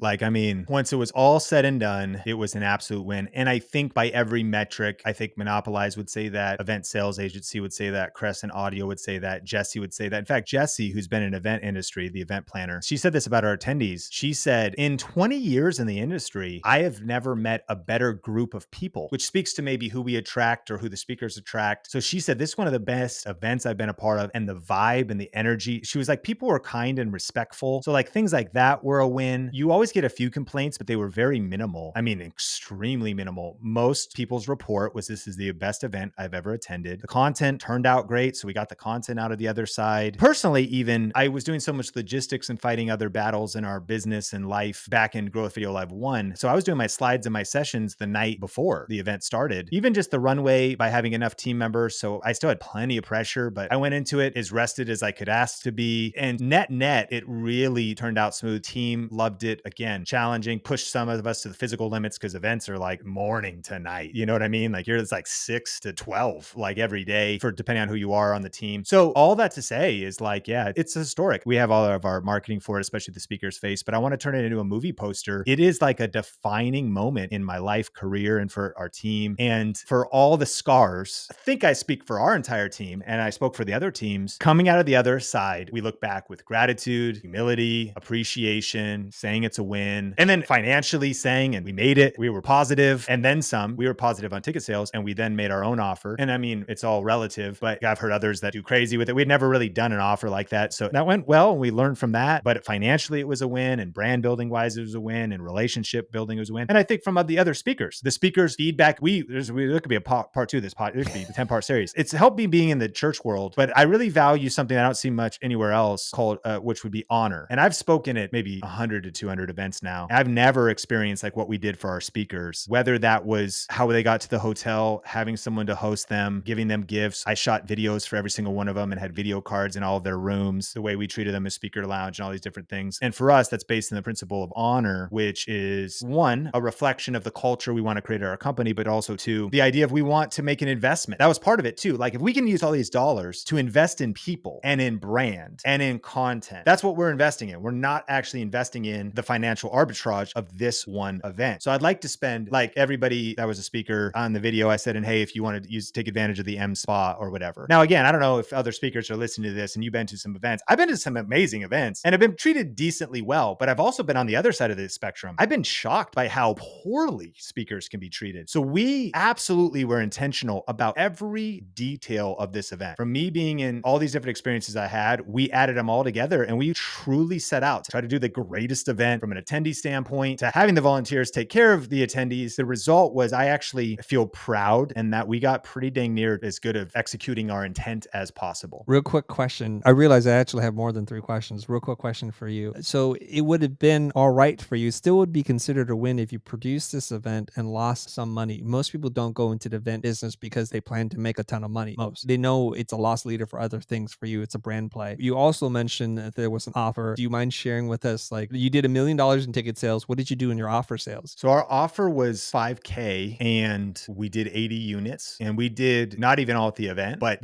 Once it was all said and done, it was an absolute win. And I think by every metric, I think Monopolize would say that, Event Sales sales agency would say that. Crescent Audio would say that. Jesse would say that. In fact, Jesse, who's been in event industry, the event planner, she said this about our attendees. She said, in 20 years in the industry, I have never met a better group of people, which speaks to maybe who we attract or who the speakers attract. So she said, this is one of the best events I've been a part of, and the vibe and the energy. She was like, people were kind and respectful. So like things like that were a win. You always get a few complaints, but they were very minimal. I mean, extremely minimal. Most people's report was, this is the best event I've ever attended. The content turned out great. So we got the content out of the other side. Personally, even I was doing so much logistics and fighting other battles in our business and life back in Growth Video Live 1. So I was doing my slides and my sessions the night before the event started. Even just the runway by having enough team members. So I still had plenty of pressure, but I went into it as rested as I could ask to be. And net, it really turned out smooth. Team loved it. Again, challenging, pushed some of us to the physical limits because events are like morning to night. You know what I mean? Like it's like 6 to 12, like every day for depending on who you are on the team. So all that to say is like, yeah, it's historic. We have all of our marketing for it, especially the speaker's face, but I want to turn it into a movie poster. It is like a defining moment in my life, career, and for our team. And for all the scars, I think I speak for our entire team and I spoke for the other teams. Coming out of the other side, we look back with gratitude, humility, appreciation, saying it's a win, and then financially saying, and we made it, we were positive, and then some. We were positive on ticket sales, and we then made our own offer. And I mean, it's all relative, but I've heard others that do crazy with it. We'd never really done an offer like that. So that went well, and we learned from that. But financially, it was a win, and brand building wise, it was a win, and relationship building was a win. And I think from the other speakers, the speakers' feedback, there could be a part two of this pod, it could be the 10-part series. It's helped me being in the church world, but I really value something I don't see much anywhere else called, which would be honor. And I've spoken at maybe 100 to 200 events now. I've never experienced like what we did for our speakers, whether that was how they got to the hotel, having someone to host them, giving them gifts. I shot videos for every single one of them and had video cards in all of their rooms, the way we treated them as speaker lounge and all these different things. And for us, that's based on the principle of honor, which is one, a reflection of the culture we want to create at our company, but also two, the idea of we want to make an investment. That was part of it too. Like if we can use all these dollars to invest in people and in brand and in content, that's what we're investing in. We're not actually investing in the financial arbitrage of this one event. So I'd like to spend, like everybody that was a speaker on the video, I said, and hey, if you want to take advantage of the M Spa or whatever. Now, again, I don't know if other speakers are listening to this and you've been to some events. I've been to some amazing events and have been treated decently well, but I've also been on the other side of the spectrum. I've been shocked by how poorly speakers can be treated. So we absolutely were intentional about every detail of this event. From me being in all these different experiences I had, we added them all together and we truly set out to try to do the greatest event from an attendee standpoint to having the volunteers take care of the attendees. The result was I actually feel proud and that we got pretty dang near as good of executing our intent as possible. Real quick question. I realize I actually have more than 3 questions. Real quick question for you. So it would have been all right for you, still would be considered a win if you produced this event and lost some money. Most people don't go into the event business because they plan to make a ton of money. Most. They know it's a loss leader for other things for you. It's a brand play. You also mentioned that there was an offer. Do you mind sharing with us, like you did $1 million in ticket sales. What did you do in your offer sales? So our offer was $5,000 and we did 80 units and we did not even all at the event, but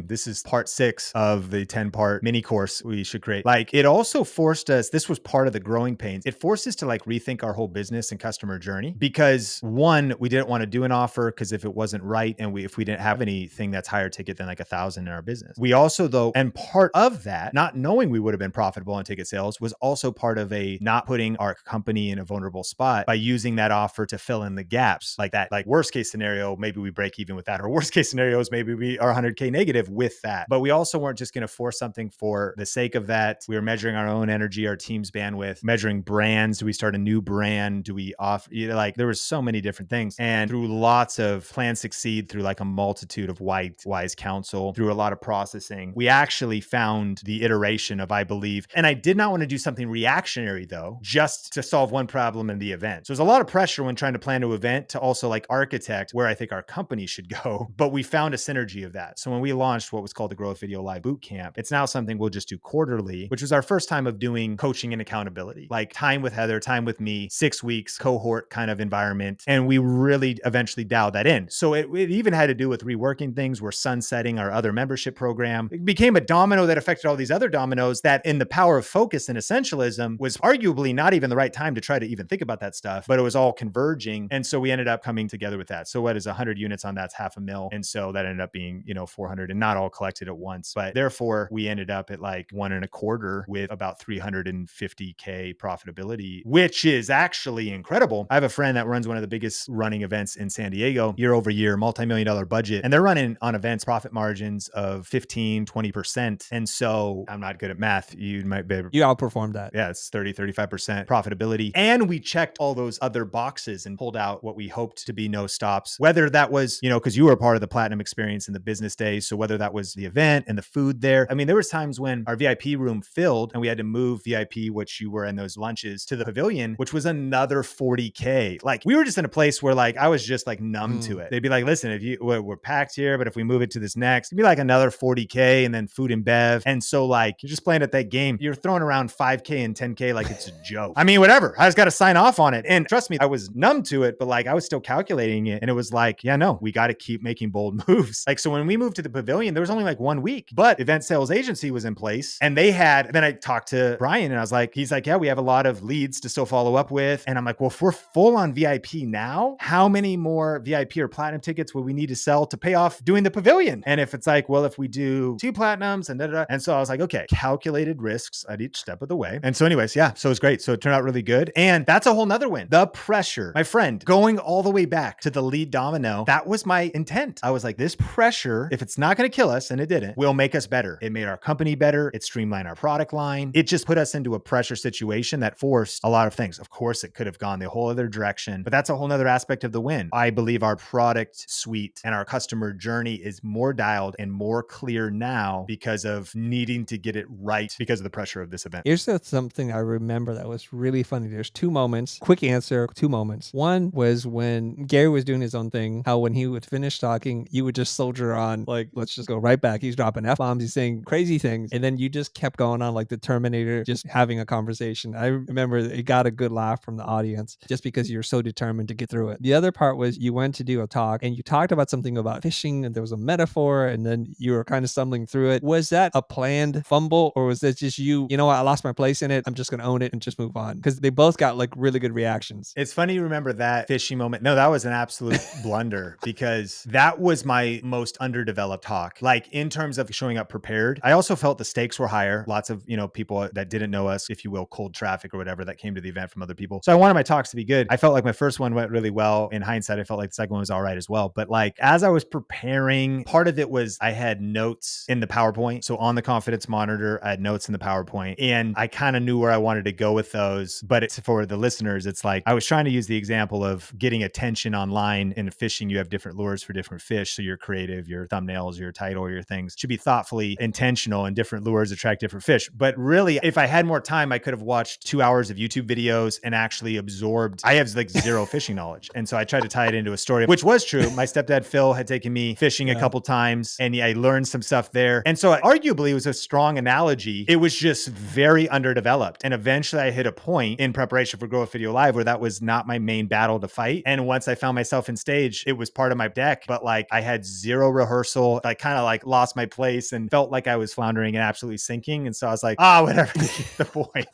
this is part 6 of the 10-part mini course we should create. Like it also forced us, this was part of the growing pains. It forced us to like rethink our whole business and customer journey because one, we didn't want to do an offer because if it wasn't right and if we didn't have anything that's higher ticket than like 1,000 in our business. We also though, and part of that, not knowing we would have been profitable on ticket sales was also part of a not putting our company in a vulnerable spot by using that offer to fill in the gaps like that. Like worst case scenario, maybe we break even with that, or worst case scenarios, maybe we are 100K negative with that. But we also weren't just going to force something for the sake of that. We were measuring our own energy, our team's bandwidth, measuring brands. Do we start a new brand? Do we offer, like there was so many different things. And through lots of plan succeed, through like a multitude of wise counsel, through a lot of processing, we actually found the iteration of, I believe, and I did not want to do something reactionary though, just to solve one problem in the event. So there's a lot of pressure when trying to plan an event to also like architect where I think our company should go, but we found a synergy of that. So when we launched what was called the Growth Video Live Bootcamp, it's now something we'll just do quarterly, which was our first time of doing coaching and accountability, like time with Heather, time with me, 6 weeks, cohort kind of environment. And we really eventually dialed that in. So it even had to do with reworking things. We're sunsetting our other membership program. It became a domino that affected all these other dominoes that in the power of focus and essentialism was arguably not even the right time to try to even think about that stuff, but it was all converging. And so we ended up coming together with that. So what is 100 units on that's $500,000 And so that ended up being, 400 and not all collected at once. But therefore we ended up at like 1.25 with about 350K profitability, which is actually incredible. I have a friend that runs one of the biggest running events in San Diego year over year, multi-million dollar budget. And they're running on events profit margins of 15, 20%. And so I'm not good at math. You might be You outperformed that. yeah, it's 30, 35% profitability. And we checked all those other boxes and pulled out what we hoped to be no stops, whether that was, because you were a part of the platinum experience in the business days. So whether that was the event and the food there, I mean, there was times when our VIP room filled and we had to move VIP, which you were in those lunches, to the pavilion, which was another 40K. Like we were just in a place where like, I was just like numb to it. They'd be like, listen, if we're packed here, but if we move it to this next, it'd be like another 40K and then food and bev. And so like, you're just playing at that game. You're throwing around 5K and 10K like it's a joke. I mean, whatever. I just got to sign off on it. And trust me, I was numb to it, but like I was still calculating it. And it was like, yeah, no, we got to keep making bold moves. Like, so when we moved to the pavilion, there was only like 1 week, but event sales agency was in place and then I talked to Brian and I was like, he's like, yeah, we have a lot of leads to still follow up with. And I'm like, well, if we're full on VIP now, how many more VIP or platinum tickets would we need to sell to pay off doing the pavilion? And if it's like, well, if we do 2 platinums and da. And so I was like, okay, calculated risks at each step of the way. And so anyways, yeah, so it's great. So it turned out really good. And that's a whole nother win. The pressure, my friend, going all the way back to the lead domino, that was my intent. I was like, this pressure, if it's not going to kill us, and it didn't, will make us better. It made our company better. It streamlined our product line. It just put us into a pressure situation that forced a lot of things. Of course, it could have gone the whole other direction, but that's a whole nother aspect of the win. I believe our product suite and our customer journey is more dialed and more clear now because of needing to get it right because of the pressure of this event. Here's something I remember that was really funny. There's 2 moments, quick answer, 2 moments. One was when Gary was doing his own thing, how when he would finish talking, you would just soldier on, like, let's just go right back. He's dropping F-bombs, he's saying crazy things. And then you just kept going on like the Terminator, just having a conversation. I remember it got a good laugh from the audience just because you're so determined to get through it. The other part was you went to do a talk and you talked about something about fishing and there was a metaphor and then you were kind of stumbling through it. Was that a planned fumble or was that just you know what, I lost my place in it, I'm just going to own it and just move on? Because they both got like really good reactions. It's funny you remember that fishing moment. No, that was an absolute blunder because that was my most underdeveloped talk. Like in terms of showing up prepared, I also felt the stakes were higher. Lots of, people that didn't know us, if you will, cold traffic or whatever that came to the event from other people. So I wanted my talks to be good. I felt like my first one went really well. In hindsight, I felt like the second one was all right as well. But like, as I was preparing, part of it was I had notes in the PowerPoint. So on the confidence monitor, I had notes in the PowerPoint and I kind of knew where I wanted to go with those. But it's for the listeners, it's like, I was trying to use the example of getting attention online. In fishing, you have different lures for different fish. So your creative, your thumbnails, your title, your things should be thoughtfully intentional, and different lures attract different fish. But really, if I had more time, I could have watched 2 hours of YouTube videos and actually absorbed. I have like zero fishing knowledge. And so I tried to tie it into a story, which was true. My stepdad, Phil, had taken me fishing a couple times and I learned some stuff there. And so arguably it was a strong analogy. It was just very underdeveloped. And eventually I hit a point in preparation for Grow with Video Live where that was not my main battle to fight. And once I found myself in stage, it was part of my deck, but like I had zero rehearsal. I kind of like lost my place and felt like I was floundering and absolutely sinking. And so I was like, whatever, you get the point.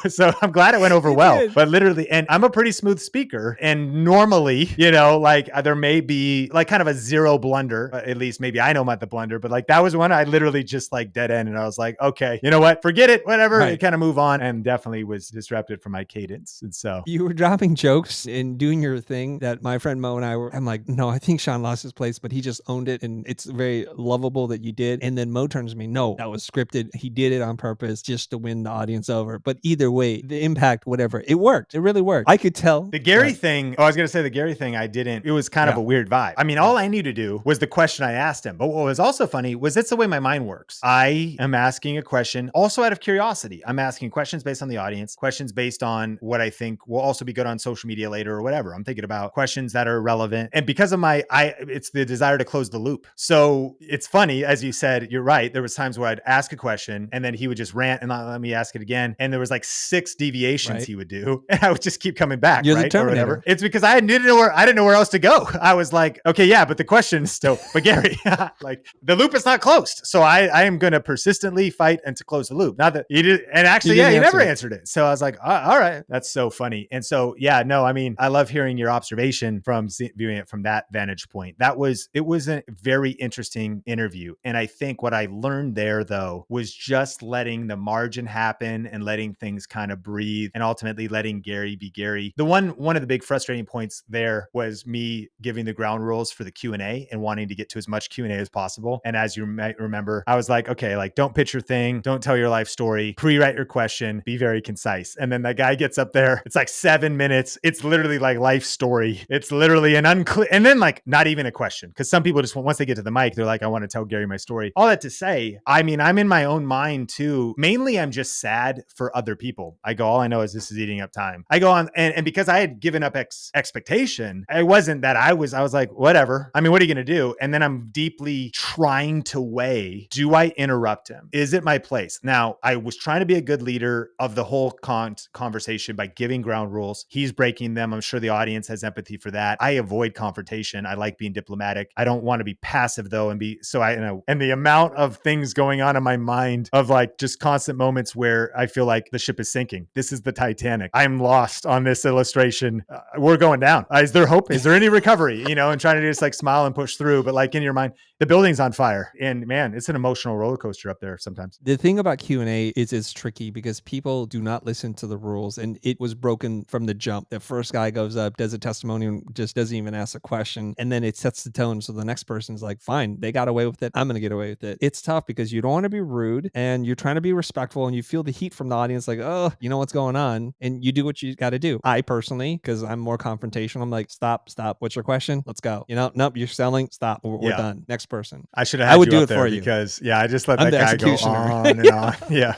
So I'm glad it went over well, but literally, and I'm a pretty smooth speaker. And normally, like there may be like kind of a zero blunder, at least maybe I know about the blunder, but like that was one I literally just like dead end. And I was like, okay, you know what, forget it, whatever, right. Kind of move on, and definitely was disrupted from my cadence. And so you were dropping jokes and doing your thing that my friend Mo and I'm like, no, I think Sean lost his place, but he just owned it. And it's very lovable that you did. And then Mo turns to me, no, that was scripted. He did it on purpose just to win the audience over. But either way, the impact, whatever, it worked. It really worked. I could tell. The Gary thing, I was going to say the Gary thing, it was kind of a weird vibe. I mean, all I needed to do was the question I asked him. But what was also funny was it's the way my mind works. I am asking a question also out of curiosity. I'm asking questions based on the audience, questions based on what I think will also be good on social media later or whatever. I'm thinking about questions that are relevant. And because of it's the desire to close the loop. So it's funny, as you said, you're right. There was times where I'd ask a question and then he would just rant and not let me ask it again. And there was like 6 deviations Right. he would do, and I would just keep coming back, You're the right? Or whatever. Terminator. It's because I didn't know where else to go. I was like, okay, yeah, but the question is still, but Gary, like the loop is not closed. So I am going to persistently fight and to close the loop. Not that he did, and actually, You yeah, didn't he never answer it. answered it. So I was like, all right, that's so funny. And so, yeah, no, I mean, I love hearing your observation from viewing it from that vantage point. It was a very interesting interview. And I think what I learned there though was just letting the margin happen and letting things kind of breathe and ultimately letting Gary be Gary. One of the big frustrating points there was me giving the ground rules for the Q&A and wanting to get to as much Q&A as possible. And as you might remember, I was like, okay, like don't pitch your thing, don't tell your life story, pre-write your question, be very concise. And then that guy gets up there, it's like 7 minutes. It's literally like life story. It's literally an unclear, and then like not even a question. Cause some people just once they get to the mic, they're like, I want to tell Gary my story. All that to say, I mean, I'm in my own mind too. Mainly I'm just sad for other people. I go, all I know is this is eating up time. I go on and because I had given up expectation, it wasn't that I was like, whatever. I mean, what are you going to do? And then I'm deeply trying to weigh, do I interrupt him? Is it my place? Now, I was trying to be a good leader of the whole conversation by giving ground rules. He's breaking them. I'm sure the audience has empathy for that. I avoid confrontation. I like being diplomatic. I don't want to be passive though and be so I you know and the amount of things going on in my mind of like just constant moments where I feel like the ship is sinking. This is the Titanic. I'm lost on this illustration. We're going down. Is there hope? Is there any recovery? You know, and trying to just like smile and push through. But like in your mind, the building's on fire. And man, it's an emotional roller coaster up there sometimes. The thing about Q&A is it's tricky because people do not listen to the rules, and it was broken from the jump. The first guy goes up, does a testimonial, and just doesn't even ask a question, and then it sets the tone. So the next person's like, fine, they got away with it. I'm going to get away with it. It's tough because you don't want to be rude and you're trying to be respectful, and you feel the heat from the audience like, oh, you know what's going on, and you do what you got to do. I personally, because I'm more confrontational, I'm like, stop. What's your question? Let's go. You know, nope, you're selling. Stop. We're done. Next person. I should have I had would you do up it there for you because I just let I'm that the guy go executioner. on and on. Yeah.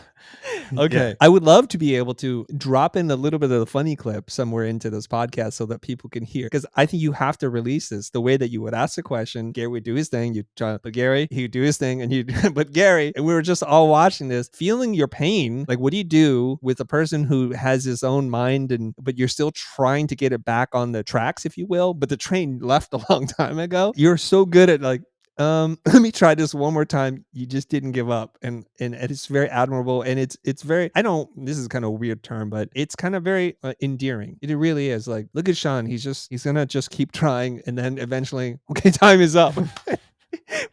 Okay. Yeah. I would love to be able to drop in a little bit of the funny clip somewhere into this podcast so that people can hear. Because I think you have to release this the way that you would ask a question. Gary would do his thing. You try, but Gary, he would do his thing, and you, but Gary, and we were just all watching this, feeling your pain. Like, what do you do with a person who has his own mind, but you're still trying to get it back on the tracks, if you will? But the train left a long time ago. You're so good at like, let me try this one more time. You just didn't give up. And it's very admirable. And it's very, this is kind of a weird term, but it's kind of very endearing. It really is. Like, look at Sean. He's going to just keep trying. And then eventually, okay, time is up.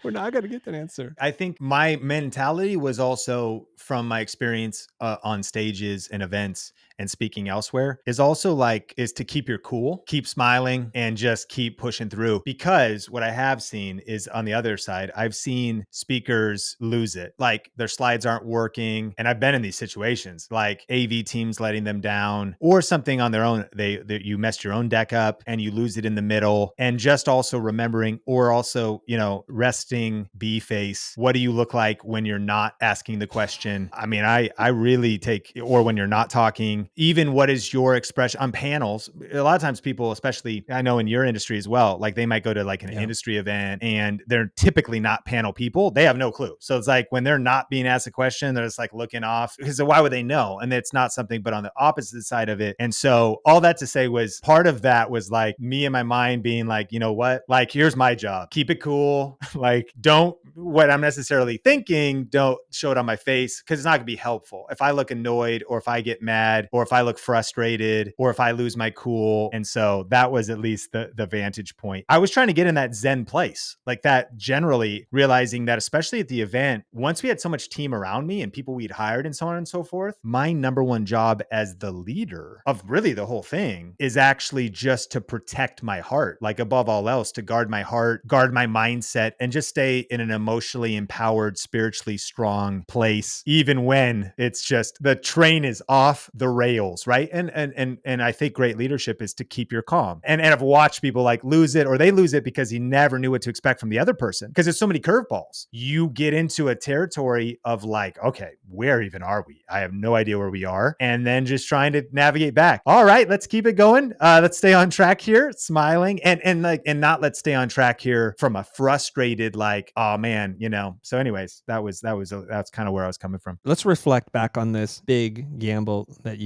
We're not going to get that answer. I think my mentality was also from my experience on stages and events and speaking elsewhere is to keep your cool, keep smiling, and just keep pushing through. Because what I have seen is on the other side, I've seen speakers lose it. Like their slides aren't working. And I've been in these situations like AV teams letting them down or something on their own. You messed your own deck up and you lose it in the middle. And just also remembering or also, resting B face. What do you look like when you're not asking the question? I mean, I really take, or when you're not talking, even what is your expression on panels? A lot of times people, especially I know in your industry as well, like they might go to like an industry event and they're typically not panel people. They have no clue. So it's like when they're not being asked a question, they're just like looking off because why would they know? And it's not something, but on the opposite side of it. And so all that to say was part of that was like me in my mind being like, you know what? Like, here's my job. Keep it cool. Like, don't what I'm necessarily thinking, don't show it on my face because it's not gonna be helpful. If I look annoyed or if I get mad or if I look frustrated or if I lose my cool. And so that was at least the vantage point. I was trying to get in that Zen place, like that generally realizing that, especially at the event, once we had so much team around me and people we'd hired and so on and so forth, my number one job as the leader of really the whole thing is actually just to protect my heart, like above all else, to guard my heart, guard my mindset, and just stay in an emotionally empowered, spiritually strong place, even when it's just the train is off the rails, right? And I think great leadership is to keep your calm. And I've watched people like lose it, or they lose it because he never knew what to expect from the other person. Because there's so many curveballs. You get into a territory of like, okay, where even are we? I have no idea where we are. And then just trying to navigate back. All right, let's keep it going. Let's stay on track here, smiling, and not let's stay on track here from a frustrated, like, oh man, man, So anyways, that's kind of where I was coming from. Let's reflect back on this big gamble that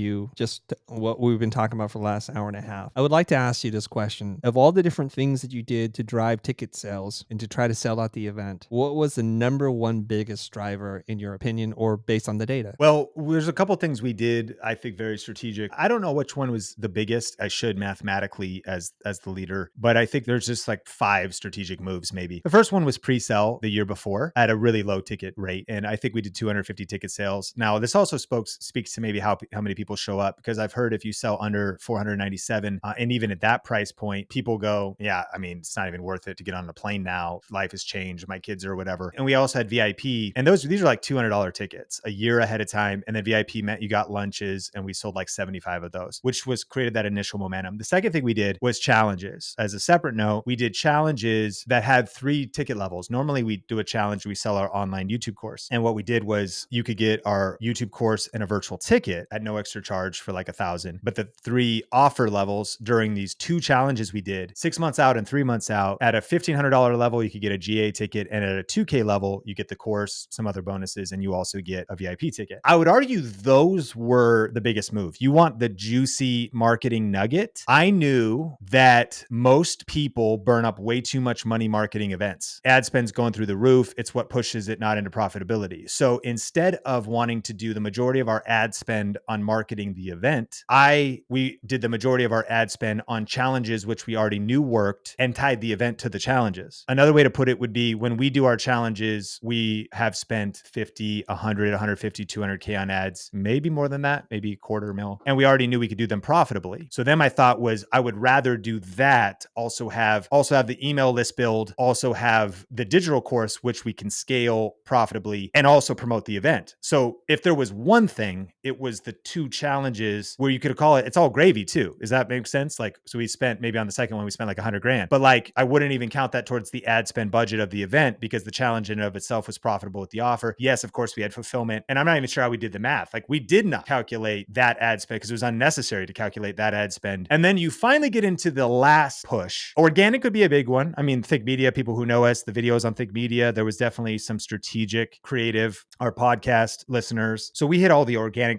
what we've been talking about for the last hour and a half. I would like to ask you this question. Of all the different things that you did to drive ticket sales and to try to sell out the event, what was the number one biggest driver in your opinion or based on the data? Well, there's a couple things we did, I think, very strategic. I don't know which one was the biggest. I should mathematically as the leader, but I think there's just like 5 strategic moves maybe. The first one was pre-sell the year before at a really low ticket rate, and I think we did 250 ticket sales. Now, this also speaks to maybe how many people show up, because I've heard if you sell under 497, and even at that price point, people go, yeah, I mean, it's not even worth it to get on a plane now. Life has changed, my kids or whatever. And we also had VIP, and these are like $200 tickets a year ahead of time. And then VIP meant you got lunches, and we sold like 75 of those, which was created that initial momentum. The second thing we did was challenges. As a separate note, we did challenges that had 3 ticket levels. Normally we do a challenge, we sell our online YouTube course. And what we did was you could get our YouTube course and a virtual ticket at no extra charge for like $1,000. But the 3 offer levels during these 2 challenges we did 6 months out and 3 months out, at a $1,500 level, you could get a GA ticket. And at a 2K level, you get the course, some other bonuses, and you also get a VIP ticket. I would argue those were the biggest move. You want the juicy marketing nugget. I knew that most people burn up way too much money marketing events. Ad spend's going through the roof. It's what pushes it not into profitability. So instead of wanting to do the majority of our ad spend on marketing the event, we did the majority of our ad spend on challenges, which we already knew worked, and tied the event to the challenges. Another way to put it would be, when we do our challenges, we have spent 50, 100, 150, 200K on ads, maybe more than that, maybe $250,000. And we already knew we could do them profitably. So then my thought was, I would rather do that, also have the email list build, also have the digital course, which we can scale profitably, and also promote the event. So if there was one thing, it was the 2 challenges where you could call it, it's all gravy too. Does that make sense? Like, so we spent, maybe on the second one, we spent like $100,000, but like, I wouldn't even count that towards the ad spend budget of the event, because the challenge in and of itself was profitable with the offer. Yes, of course we had fulfillment, and I'm not even sure how we did the math. Like, we did not calculate that ad spend because it was unnecessary to calculate that ad spend. And then you finally get into the last push. Organic could be a big one. I mean, Think Media, people who know us, the videos on Think Media, there was definitely some strategic, creative, our podcast listeners. So we hit all the organic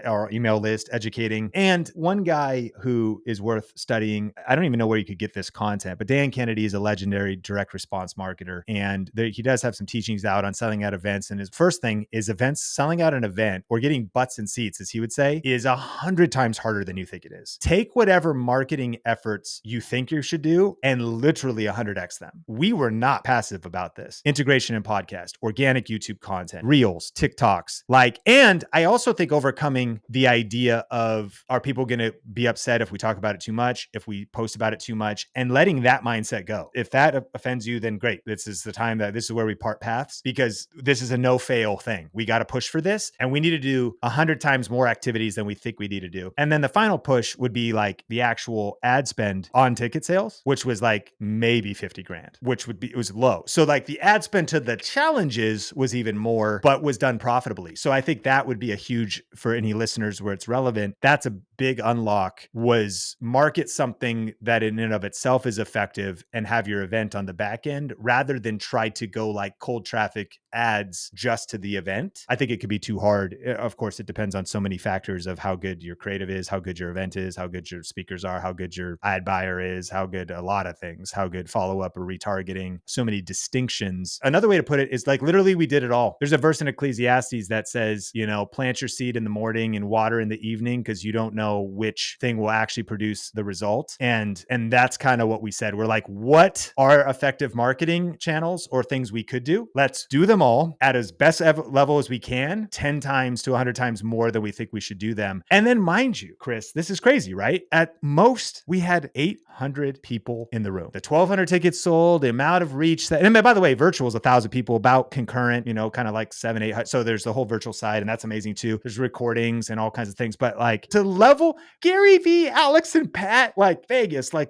our email list, educating. And one guy who is worth studying, I don't even know where you could get this content, but Dan Kennedy is a legendary direct response marketer. And he does have some teachings out on selling out events. And his first thing is selling out an event, or getting butts in seats, as he would say, is 100 times harder than you think it is. Take whatever marketing efforts you think you should do and literally 100x them. We were not passive about this. Integration in podcast, organic YouTube content, reels, TikToks, and I also think overcoming the idea of, are people going to be upset if we talk about it too much, if we post about it too much, and letting that mindset go. If that offends you, then great. This is where we part paths, because this is a no fail thing. We got to push for this, and we need to do 100 times more activities than we think we need to do. And then the final push would be like the actual ad spend on ticket sales, which was like maybe 50 grand, it was low. So like the ad spend to the challenges was even more, but was done profitably. So I think that would be a huge, for any listeners where it's relevant, that's a big unlock, was market something that in and of itself is effective and have your event on the back end, rather than try to go like cold traffic ads just to the event. I think it could be too hard. Of course, it depends on so many factors of how good your creative is, how good your event is, how good your speakers are, how good your ad buyer is, how good a lot of things, how good follow-up or retargeting, so many distinctions. Another way to put it is like, literally we did it all. There's a verse in Ecclesiastes that says, plant your seed in the morning and water in the evening, because you don't know which thing will actually produce the result. And that's kind of what we said. We're like, what are effective marketing channels or things we could do? Let's do them all at as best level as we can, 10 times to 100 times more than we think we should do them. And then mind you, Chris, this is crazy, right? At most, we had 800 people in the room. The 1,200 tickets sold, the amount of reach and by the way, virtual is 1,000 people, about concurrent, kind of like 700, 800. So there's the whole virtual side, and that's amazing too. There's recordings and all kinds of things. But like, to level level, Gary V, Alex and Pat, like Vegas, like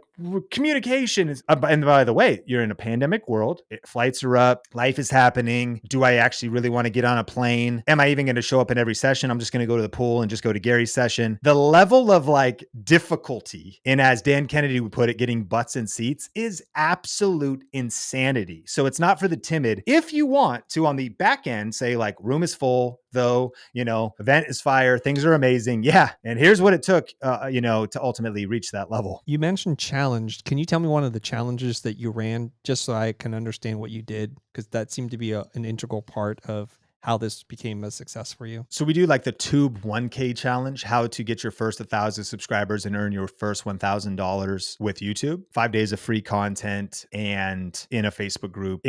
communication is, and by the way, you're in a pandemic world. Flights are up. Life is happening. Do I actually really want to get on a plane? Am I even going to show up in every session? I'm just going to go to the pool and just go to Gary's session. The level of like difficulty in, as Dan Kennedy would put it, getting butts in seats is absolute insanity. So it's not for the timid. If you want to, on the back end, say like room is full, though, event is fire, things are amazing. Yeah. And here's what it took, to ultimately reach that level. You mentioned challenged. Can you tell me one of the challenges that you ran just so I can understand what you did? Because that seemed to be an integral part of how this became a success for you. So we do like the Tube 1K challenge, how to get your first 1,000 subscribers and earn your first $1,000 with YouTube. 5 days of free content and in a Facebook group.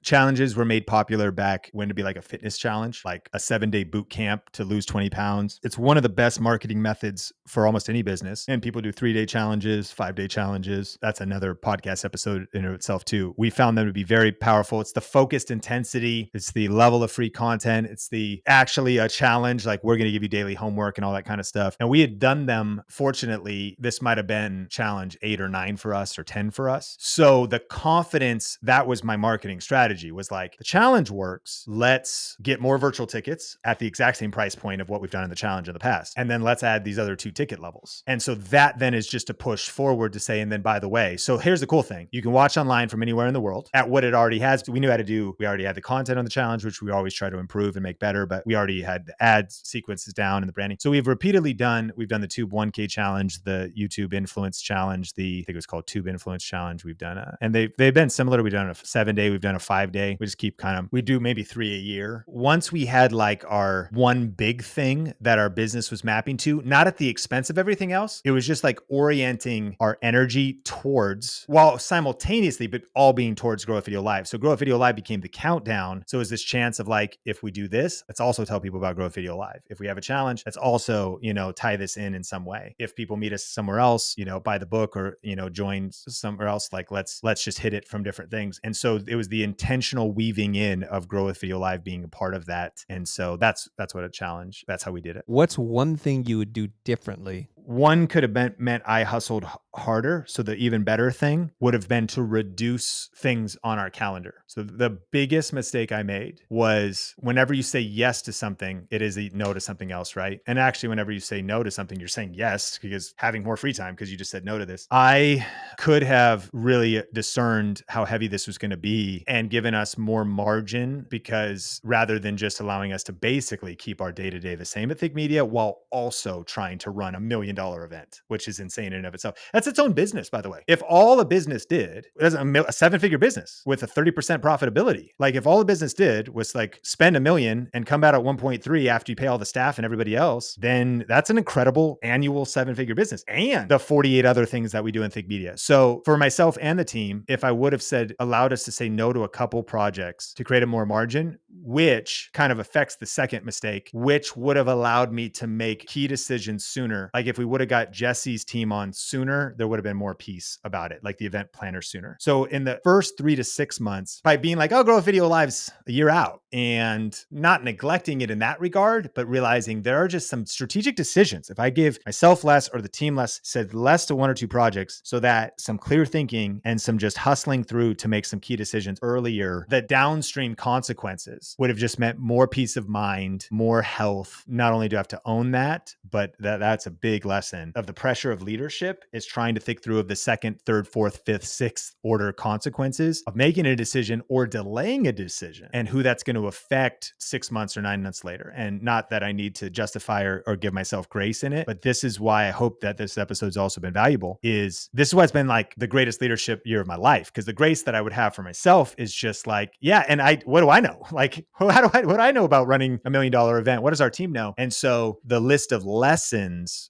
Challenges were made popular back when to be like a fitness challenge, like a 7-day boot camp to lose 20 pounds. It's one of the best marketing methods for almost any business. And people do 3-day challenges, 5-day challenges. That's another podcast episode in itself too. We found them to be very powerful. It's the focused intensity. It's the level of free content. It's the actually a challenge, like we're going to give you daily homework and all that kind of stuff. And we had done them. Fortunately, this might have been challenge 8 or 9 for us or 10 for us. So the confidence, that was my marketing strategy, was like, the challenge works. Let's get more virtual tickets at the exact same price point of what we've done in the challenge in the past. And then let's add these other 2 ticket levels. And so that then is just a push forward to say, and then by the way, so here's the cool thing. You can watch online from anywhere in the world at what it already has. We knew how to do, we already had the content on the challenge, which we always try to improve and make better, but we already had the ads sequences down and the branding. So we've done the Tube 1K challenge, the YouTube influence challenge, I think it was called Tube influence challenge. We've done and they've been similar. We've done a 7-day, we've done a 5-day. We just keep we do maybe 3 a year. Once we had like our one big thing that our business was mapping to, not at the expense of everything else, it was just like orienting our energy towards, while simultaneously, but all being towards Grow a Video Live. So Grow a Video Live became the countdown. So it was this chance of like, if we do this, let's also tell people about Grow a Video Live. If we have a challenge, let's also, tie this in some way. If people meet us somewhere else, buy the book or, join somewhere else, like let's just hit it from different things. And so it was the intentional weaving in of Grow with Video Live being a part of that. And so that's what a challenge, that's how we did it. What's one thing you would do differently? One could have meant I hustled harder. So the even better thing would have been to reduce things on our calendar. So the biggest mistake I made was, whenever you say yes to something, it is a no to something else, right? And actually, whenever you say no to something, you're saying yes because having more free time, because you just said no to this. I could have really discerned how heavy this was going to be and given us more margin, because rather than just allowing us to basically keep our day-to-day the same at Think Media while also trying to run $1 million event, which is insane in and of itself. That's its own business, by the way. If all a business did, a 7-figure business with a 30% profitability, like if all the business did was like spend $1 million and come out at 1.3 after you pay all the staff and everybody else, then that's an incredible annual 7-figure business, and the 48 other things that we do in Think Media. So for myself and the team, if I would have allowed us to say no to a couple projects to create a more margin, which kind of affects the second mistake, which would have allowed me to make key decisions sooner. Like if we would have got Jesse's team on sooner, there would have been more peace about it, like the event planner sooner. So in the first 3 to 6 months, by being like, oh, Grow a Video Live's a year out, and not neglecting it in that regard, but realizing there are just some strategic decisions. If I give myself less or the team less, said less to 1 or 2 projects, so that some clear thinking and some just hustling through to make some key decisions earlier, the downstream consequences would have just meant more peace of mind, more health. Not only do I have to own that, but that's a big lesson of the pressure of leadership, is trying to think through of the second, third, fourth, fifth, sixth order consequences of making a decision or delaying a decision, and who that's going to affect 6 months or 9 months later. And not that I need to justify or give myself grace in it, but this is why I hope that this episode's also been valuable. This is why it's been like the greatest leadership year of my life, because the grace that I would have for myself is just like, yeah, and what do I know? Like, what do I know about running $1 million event? What does our team know? And so the list of lessons,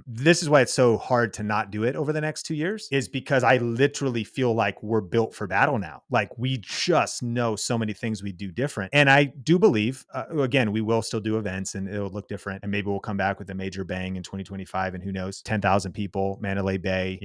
this is why it's so hard to not do it over the next 2 years, is because I literally feel like we're built for battle now. Like we just know so many things we do different. And I do believe, again, we will still do events and it'll look different. And maybe we'll come back with a major bang in 2025. And who knows, 10,000 people, Mandalay Bay,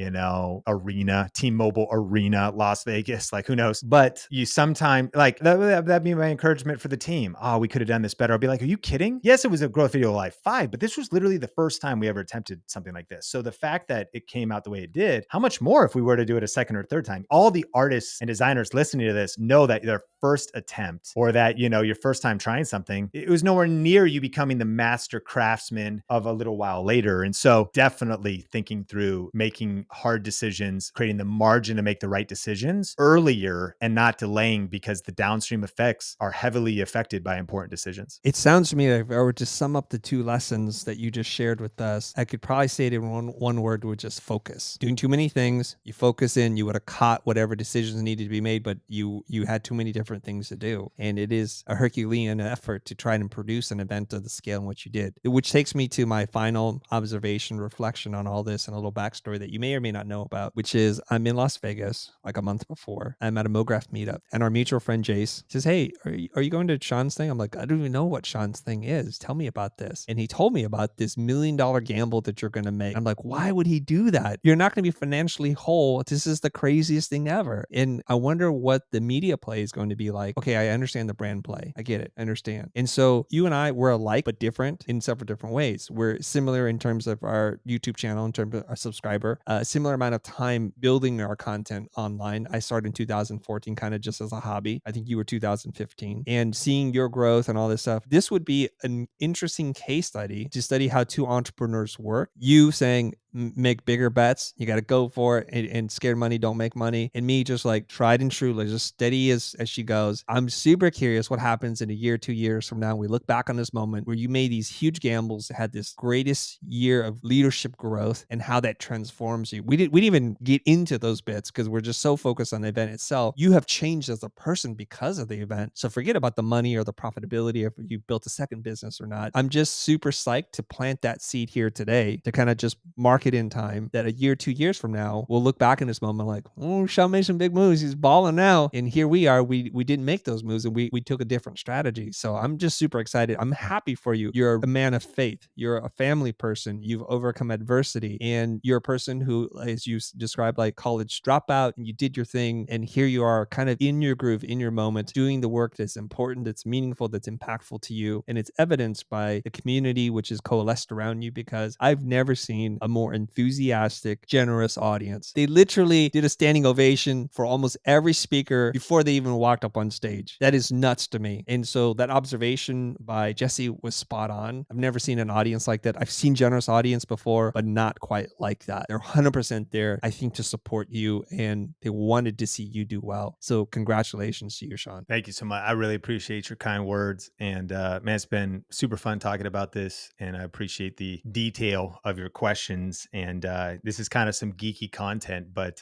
arena, T-Mobile Arena, Las Vegas, like who knows? But you sometimes, like that'd be my encouragement encouragement for the team. Oh, we could have done this better. I'll be like, are you kidding? Yes, it was a growth video live 5, but this was literally the first time we ever attempted something like this. So the fact that it came out the way it did, how much more if we were to do it a second or third time? All the artists and designers listening to this know that their first attempt, or that, your first time trying something, it was nowhere near you becoming the master craftsman of a little while later. And so definitely thinking through making hard decisions, creating the margin to make the right decisions earlier and not delaying, because the downstream effects are heavily affected by important decisions. It sounds to me like if I were to sum up the 2 lessons that you just shared with us, I could probably say it in one word, which is focus. Doing too many things, you focus in, you would have caught whatever decisions needed to be made, but you had too many different things to do. And it is a Herculean effort to try and produce an event of the scale in which you did. Which takes me to my final observation, reflection on all this, and a little backstory that you may or may not know about, which is I'm in Las Vegas like a month before. I'm at a MoGraph meetup, and our mutual friend Jace says, hey, are you going to Sean's thing? I'm like, I don't even know what Sean's thing is. Tell me about this. And he told me about this $1 million gamble that you're going to make. I'm like, why would he do that? You're not going to be financially whole. This is the craziest thing ever. And I wonder what the media play is going to be like. Okay, I understand the brand play. I get it. I understand. And so you and I, we're alike, but different in several different ways. We're similar in terms of our YouTube channel, in terms of our subscriber, a similar amount of time building our content online. I started in 2014, kind of just as a hobby. I think you were 2015, and seeing your growth and all this stuff. This would be an interesting case study to study how 2 entrepreneurs work. You saying, make bigger bets, you got to go for it, and scared money don't make money, and me just like tried and true, like just steady as she goes. I'm super curious what happens in a year, 2 years from now. We look back on this moment where you made these huge gambles, had this greatest year of leadership growth, and how that transforms you. We didn't even get into those bits because we're just so focused on the event itself. You have changed as a person because of the event. So forget about the money or the profitability, if you built a second business or not. I'm just super psyched to plant that seed here today, to kind of just mark it in time, that a year, 2 years from now, we'll look back in this moment like, oh, Sean made some big moves. He's balling now. And here we are. We didn't make those moves, and we took a different strategy. So I'm just super excited. I'm happy for you. You're a man of faith. You're a family person. You've overcome adversity, and you're a person who, as you described, like college dropout, and you did your thing. And here you are kind of in your groove, in your moment, doing the work that's important, that's meaningful, that's impactful to you. And it's evidenced by the community, which is coalesced around you, because I've never seen a more enthusiastic, generous audience. They literally did a standing ovation for almost every speaker before they even walked up on stage. That is nuts to me. And so that observation by Jesse was spot on. I've never seen an audience like that. I've seen generous audience before, but not quite like that. They're 100% there, I think, to support you, and they wanted to see you do well. So congratulations to you, Sean. Thank you so much. I really appreciate your kind words. And man, it's been super fun talking about this. And I appreciate the detail of your questions. And this is kind of some geeky content, but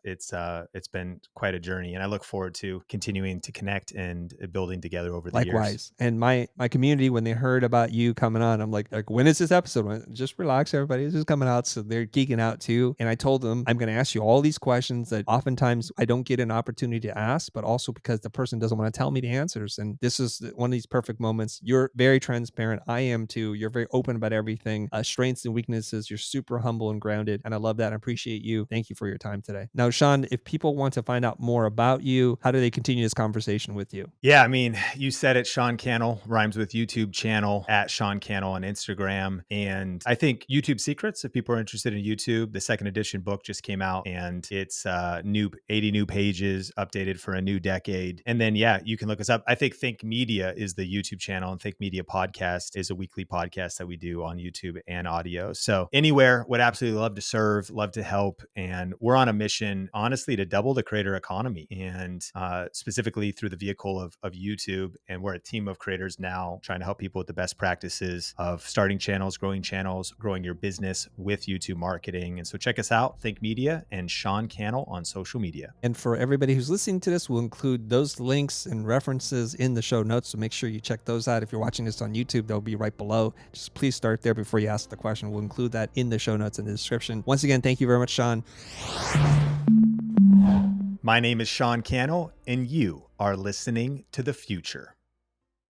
it's been quite a journey. And I look forward to continuing to connect and building together over the years. Likewise. And my community, when they heard about you coming on, I'm like, when is this episode? Just relax, everybody. This is coming out. So they're geeking out too. And I told them, I'm going to ask you all these questions that oftentimes I don't get an opportunity to ask, but also because the person doesn't want to tell me the answers. And this is one of these perfect moments. You're very transparent. I am too. You're very open about everything, strengths and weaknesses. You're super humble and grounded. And I love that. I appreciate you. Thank you for your time today. Now, Sean, if people want to find out more about you, how do they continue this conversation with you? Yeah, I mean, you said it, Sean Cannell, rhymes with YouTube channel, at Sean Cannell on Instagram. And I think YouTube Secrets, if people are interested in YouTube, the second edition book just came out, and it's 80 new pages updated for a new decade. And then, yeah, you can look us up. I think Think Media is the YouTube channel, and Think Media Podcast is a weekly podcast that we do on YouTube and audio. So anywhere, would absolutely love to serve, love to help. And we're on a mission, honestly, to double the creator economy, and specifically through the vehicle of YouTube. And we're a team of creators now trying to help people with the best practices of starting channels, growing your business with YouTube marketing. And so check us out, Think Media and Sean Cannell on social media. And for everybody who's listening to this, we'll include those links and references in the show notes. So make sure you check those out. If you're watching this on YouTube, they'll be right below. Just please start there before you ask the question. We'll include that in the show notes in the description. Once again, thank you very much, Sean. My name is Sean Cannell, and you are listening to The Futur.